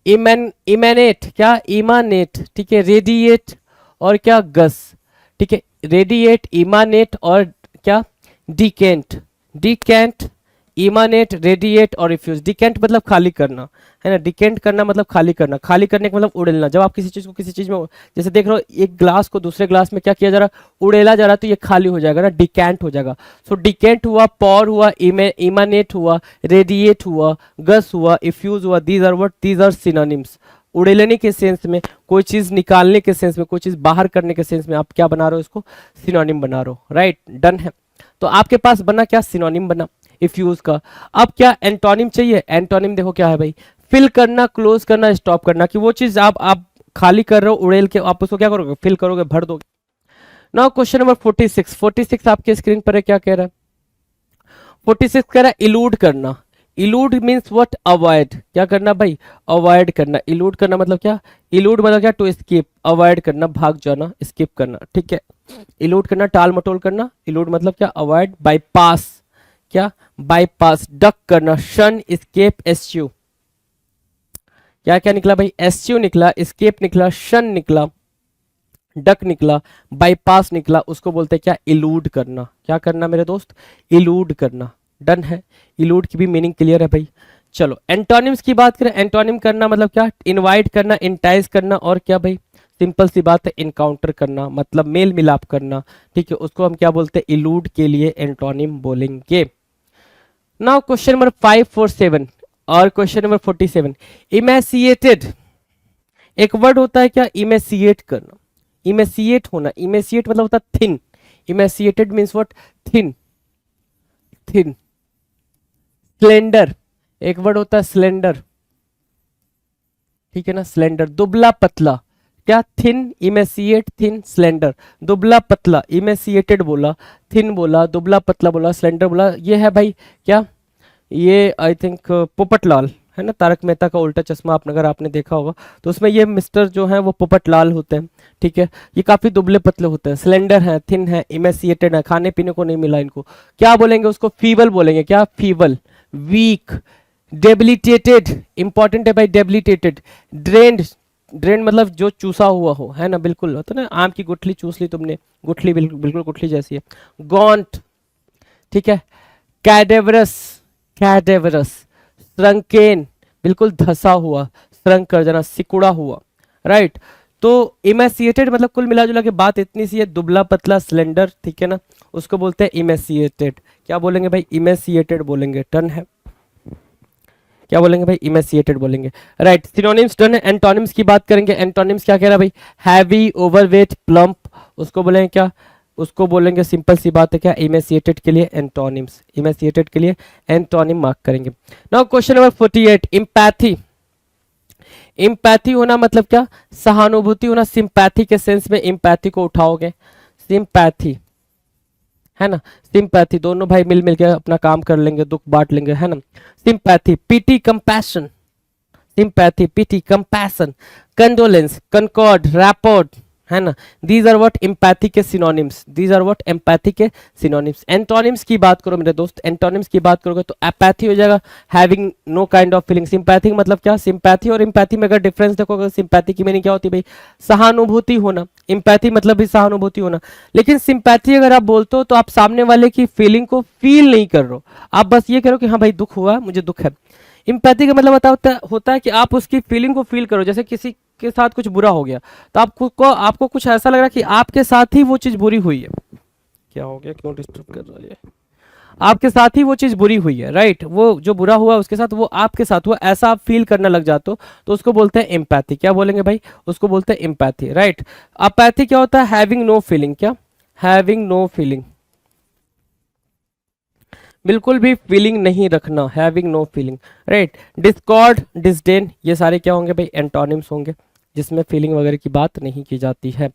इमेनेट, क्या इमानेट, ठीक है, रेडिएट और क्या गस, ठीक है, रेडिएट, इमानेट और क्या डिकेंट, डिकेंट, इमानेट, रेडिएट और रिफ्यूज। डिकेंट मतलब खाली करना, है ना, डिकेंट करना मतलब खाली करना, खाली करने का मतलब उड़ेलना। जब आप किसी चीज को किसी चीज में, जैसे देख रहे हो एक ग्लास को दूसरे ग्लास में क्या किया जा रहा है, उड़ेला जा रहा है, तो ये खाली हो जाएगा ना, डिकेंट हो जाएगा। सो डिकेंट हुआ, पॉर हुआ, इमानेट हुआ, रेडिएट हुआ, गस हुआ, इफ्यूज हुआ, these are what, these are synonyms. उड़ेलने के सेंस में, कोई चीज निकालने के सेंस में, कोई चीज बाहर करने के सेंस में आप क्या बना रहे हो, इसको सिनोनिम बना रहे हो, राइट, डन है। तो आपके पास बना क्या, सिनोनिम बना इफ्यूज का। अब क्या एंटोनिम चाहिए, एंटोनिम देखो क्या है भाई, फिल करना, क्लोज करना, स्टॉप करना, कि वो चीज आप खाली कर रहे हो उड़ेल के, आप उसको क्या करोगे, फिल करोगे, भर दोगे। नाउ क्वेश्चन नंबर 46, 46 आपके स्क्रीन पर है, क्या कह रहा है, 46 कह रहा है इलूड करना। इलूड मीन्स व्हाट, अवॉइड, क्या करना भाई, अवॉइड करना। इलूड करना मतलब क्या, इलूड मतलब क्या, टू एस्केप, अवॉइड करना, भाग जाना, स्किप करना, ठीक है। इलूड करना, टाल मटोल करना, इलूड मतलब क्या, अवॉइड, बाईपास, क्या बाईपास, डक करना, शन, स्केप, एस्च्यू, क्या क्या निकला भाई, एस्च्यू निकला, स्केप निकला, शन निकला, डक निकला, बाईपास निकला, उसको बोलते हैं क्या, इलूड करना। क्या करना मेरे दोस्त, इलूड करना, डन है। इलूड की भी मीनिंग क्लियर है भाई। चलो एंटोनिम्स की बात करें, एंटोनिम करना मतलब क्या, इनवाइट करना, इंटाइज करना और क्या भाई, सिंपल सी बात है, इनकाउंटर करना, मतलब मेल मिलाप करना, ठीक है, उसको हम क्या बोलते हैं, इलूड के लिए एंटोनिम बोलेंगे। नाउ क्वेश्चन नंबर 547 और क्वेश्चन नंबर 47, इमेसिएटेड, एक वर्ड होता है क्या, इमेसिएट करना, इमेसिएट होना, इमेसिएट मतलब होता है thin, emaciated means what, thin, thin, slender, एक वर्ड होता है स्लेंडर, ठीक है ना, स्लेंडर, दुबला पतला, क्या, थिन, इमेसिएट, थिन, स्लेंडर, दुबला पतला, इमेसिएटेड बोला, थिन बोला, दुबला पतला बोला, स्लेंडर बोला, ये है भाई क्या, ये आई थिंक पोपटलाल है ना, तारक मेहता का उल्टा चश्मा, आप अगर आपने देखा होगा तो उसमें ये मिस्टर जो है वो पोपटलाल होते हैं, ठीक है, ये काफी दुबले पतले होते हैं, स्लेंडर है, थिन है, इमेसिएटेड है, खाने पीने को नहीं मिला इनको, क्या बोलेंगे उसको, फीबल बोलेंगे, क्या, फीबल, वीक, डेबिलिटेटेड, इंपॉर्टेंट है भाई, डेबिलिटेटेड, ड्रेन्ड, ड्रेन मतलब जो चूसा हुआ हो, है ना, बिल्कुल होता है ना, आम की गुठली चूस ली तुमने, गुठली बिल्कुल गुठली जैसी है, गॉन्ट, ठीक है, कैडेवरस, कैडेवरस, श्रंकेन, बिल्कुल धसा हुआ, श्रंक कर जाना, सिकुड़ा हुआ, राइट। तो इमेसिएटेड मतलब कुल मिला जुला के बात इतनी सी है, दुबला पतला स्लेंडर, ठीक है ना, उसको बोलते हैं इमेसिएटेड। क्या बोलेंगे भाई, इमेसिएटेड बोलेंगे, टर्न है, क्या बोलेंगे भाई, इमेसिएटेड बोलेंगे, राइट। सिनोनिम्स डन है। एंटोनिम्स की बात करेंगे, एंटोनिम्स क्या कह रहा है भाई, हैवी, ओवरवेट, प्लम्प, उसको बोलेंगे क्या, उसको बोलेंगे, सिंपल सी बात है क्या, इमेसिएटेड के लिए एंटोनिम्स, इमेसिएटेड के लिए एंटोनिम मार्क करेंगे। Now question number 48, empathy, empathy होना मतलब क्या, सहानुभूति होना, सिंपैथी के सेंस में इम्पैथी को उठाओगे, सिंपैथी, है ना, सिंपैथी, दोनों भाई मिल मिल के अपना काम कर लेंगे, दुख बांट लेंगे, है ना, sympathy, pity, compassion, sympathy, pity, compassion, condolence, concord, rapport, है ना, दीज आर व्हाट एम्पैथी के synonyms, these are what empathy के सिनोनिम्स। एंटोनिम्स की बात करो मेरे दोस्त, एंटोनिम्स की बात करोगे तो अपैथी हो जाएगा, having know kind of feeling. Sympathy मतलब क्या, सिंपैथी और एम्पैथी में अगर डिफरेंस देखोगे, सिंपैथी की मीनिंग क्या होती है भाई, सहानुभूति होना, एम्पैथी मतलब भी सहानुभूति होना। लेकिन सिंपैथी अगर आप बोलते हो तो आप सामने वाले की फीलिंग को फील नहीं कर रहे हो, आप बस ये करो कि हाँ भाई दुख हुआ, मुझे दुख है। इम्पैथी का मतलब होता है कि आप उसकी फीलिंग को फील करो, जैसे किसी के साथ कुछ बुरा हो गया तो आपको कुछ ऐसा लग रहा है कि आपके साथ ही वो चीज बुरी हुई है, क्या हो गया, क्यों डिस्टर्ब कर रहा है, आपके साथ ही वो चीज बुरी हुई है, राइट, वो जो बुरा हुआ उसके साथ वो आपके साथ हुआ, ऐसा आप फील करने लग जाते हो तो उसको बोलते हैं एम्पैथी। क्या बोलेंगे भाई, उसको बोलते हैं एम्पैथी, राइट। अपैथी क्या होता है, हैविंग नो फीलिंग, क्या, हैविंग नो फीलिंग, बिल्कुल भी फीलिंग नहीं रखना, having no feeling, right. Discord, disdain, ये सारे क्या होंगे भाई, एंटोनिम्स होंगे जिसमें फीलिंग वगैरह की बात नहीं की जाती है।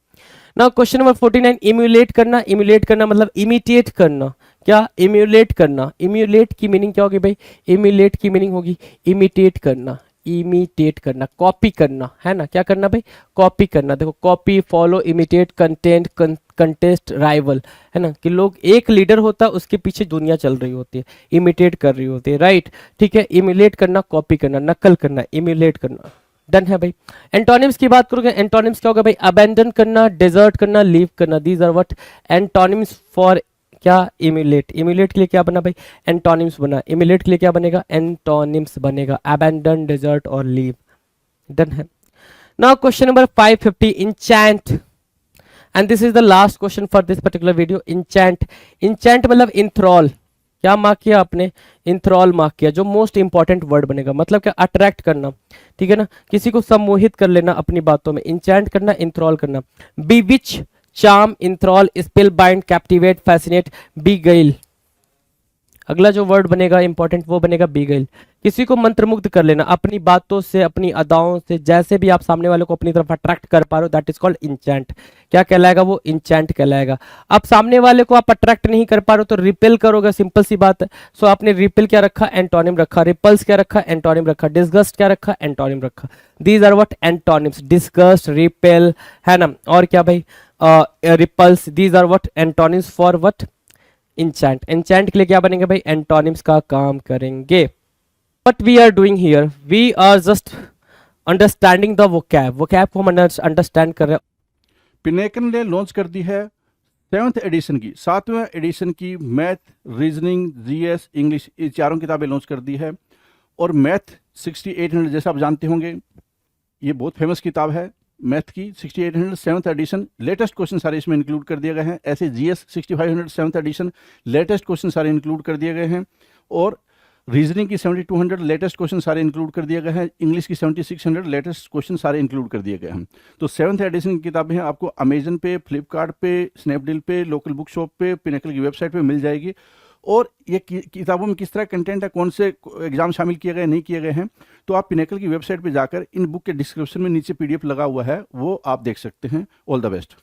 नाउ क्वेश्चन नंबर 49, इम्यूलेट करना, इम्यूलेट करना मतलब इमिटेट करना, क्या, इम्यूलेट करना, इम्यूलेट की मीनिंग क्या होगी भाई, इम्यूलेट की मीनिंग होगी इमिटेट करना, इमिटेट करना, कॉपी करना, है ना, क्या करना भाई, कॉपी करना। देखो copy, follow, imitate, content, contest, rival, है ना, कि लोग, एक लीडर होता है उसके पीछे दुनिया चल रही होती है, इमिटेट कर रही होती है, राइट, ठीक है। इम्यूलेट करना, कॉपी करना, नकल करना, इम्यूलेट करना, डन है भाई। एंटोनिम्स की बात करोगे, एंटोनिम्स क्या होगा भाई? अबेंडन करना, डिजर्ट करना, लीव करना, these are what antonyms for क्या? इम्यूलेट। इम्यूलेट के लिए क्या बना भाई? एंटोनिम्स बना। इम्यूलेट के लिए क्या बनेगा? एंटोनिम्स बनेगा, अबेंडन, डिजर्ट और लीव। डन है। Now question number 550, enchant, and this is the last question for this particular video. Enchant, enchant मतलब इंथ्रॉल। क्या मार्क किया आपने? इंथ्रॉल मार्क किया, जो मोस्ट इंपॉर्टेंट वर्ड बनेगा। मतलब क्या? अट्रैक्ट करना, ठीक है ना, किसी को सम्मोहित कर लेना अपनी बातों में। इंचैंट करना, इंथ्रॉल करना। Bewitch, charm, enthrall, spellbind, captivate, fascinate, beguile. अगला जो वर्ड बनेगा इंपॉर्टेंट वो बनेगा बीगेल। किसी को मंत्रमुग्ध कर लेना अपनी बातों से, अपनी अदाओं से, जैसे भी आप सामने वाले को अपनी तरफ अट्रैक्ट कर पा रहे हो, दैट इज कॉल्ड इंचैंट। क्या कहलाएगा वो? इंचैंट कहलाएगा। अब सामने वाले को आप अट्रैक्ट नहीं कर पा रहे हो तो रिपेल करोगे, सिंपल सी बात है। सो आपने रिपेल क्या रखा? एंटोनिम रखा। रिपल्स क्या रखा? एंटोनिम रखा। डिस्गस्ट क्या रखा? एंटोनिम रखा। These are what? Antonyms. Disgust, repel, है ना, और क्या भाई? Repulse. These are what? Antonyms for what? Enchant. Enchant के लिए क्या बनेंगे भाई? एंटोनिम्स का काम करेंगे। What we are doing here, we are just understanding the vocab. Vocab को हम अंडरस्टैंड कर रहे हैं। पिनेकल ने लॉन्च कर दी है 7th एडिशन की, 7वें एडिशन की मैथ, रीजनिंग, जीएस, इंग्लिश, ये चारों किताबें लॉन्च कर दी है। और मैथ 6800, जैसे आप जानते होंगे ये बहुत फेमस किताब है मैथ की। 6800 7th एडिशन, लेटेस्ट क्वेश्चन सारे इसमें इंक्लूड कर दिए गए हैं। ऐसे GS 6500 7th edition, latest question सारे इंक्लूड कर दिए गए हैं। और रीजनिंग की 7200 लेटेस्ट क्वेश्चन सारे इंक्लूड कर दिए गए हैं। इंग्लिश की 7600 लेटेस्ट क्वेश्चन सारे इंक्लूड कर दिए गए हैं। तो 7th एडिशन की किताबें हैं आपको अमेजन पे, फ्लिपकार्ट पे, स्नैपडील पे, लोकल बुक शॉप पे, पिनेकल की वेबसाइट पे मिल जाएगी। और ये किताबों में किस तरह कंटेंट है, कौन से एग्जाम शामिल किए गए नहीं किए गए हैं, तो आप पिनेकल की वेबसाइट पे जाकर इन बुक के डिस्क्रिप्शन में नीचे पीडीएफ लगा हुआ है, वो आप देख सकते हैं। All the best.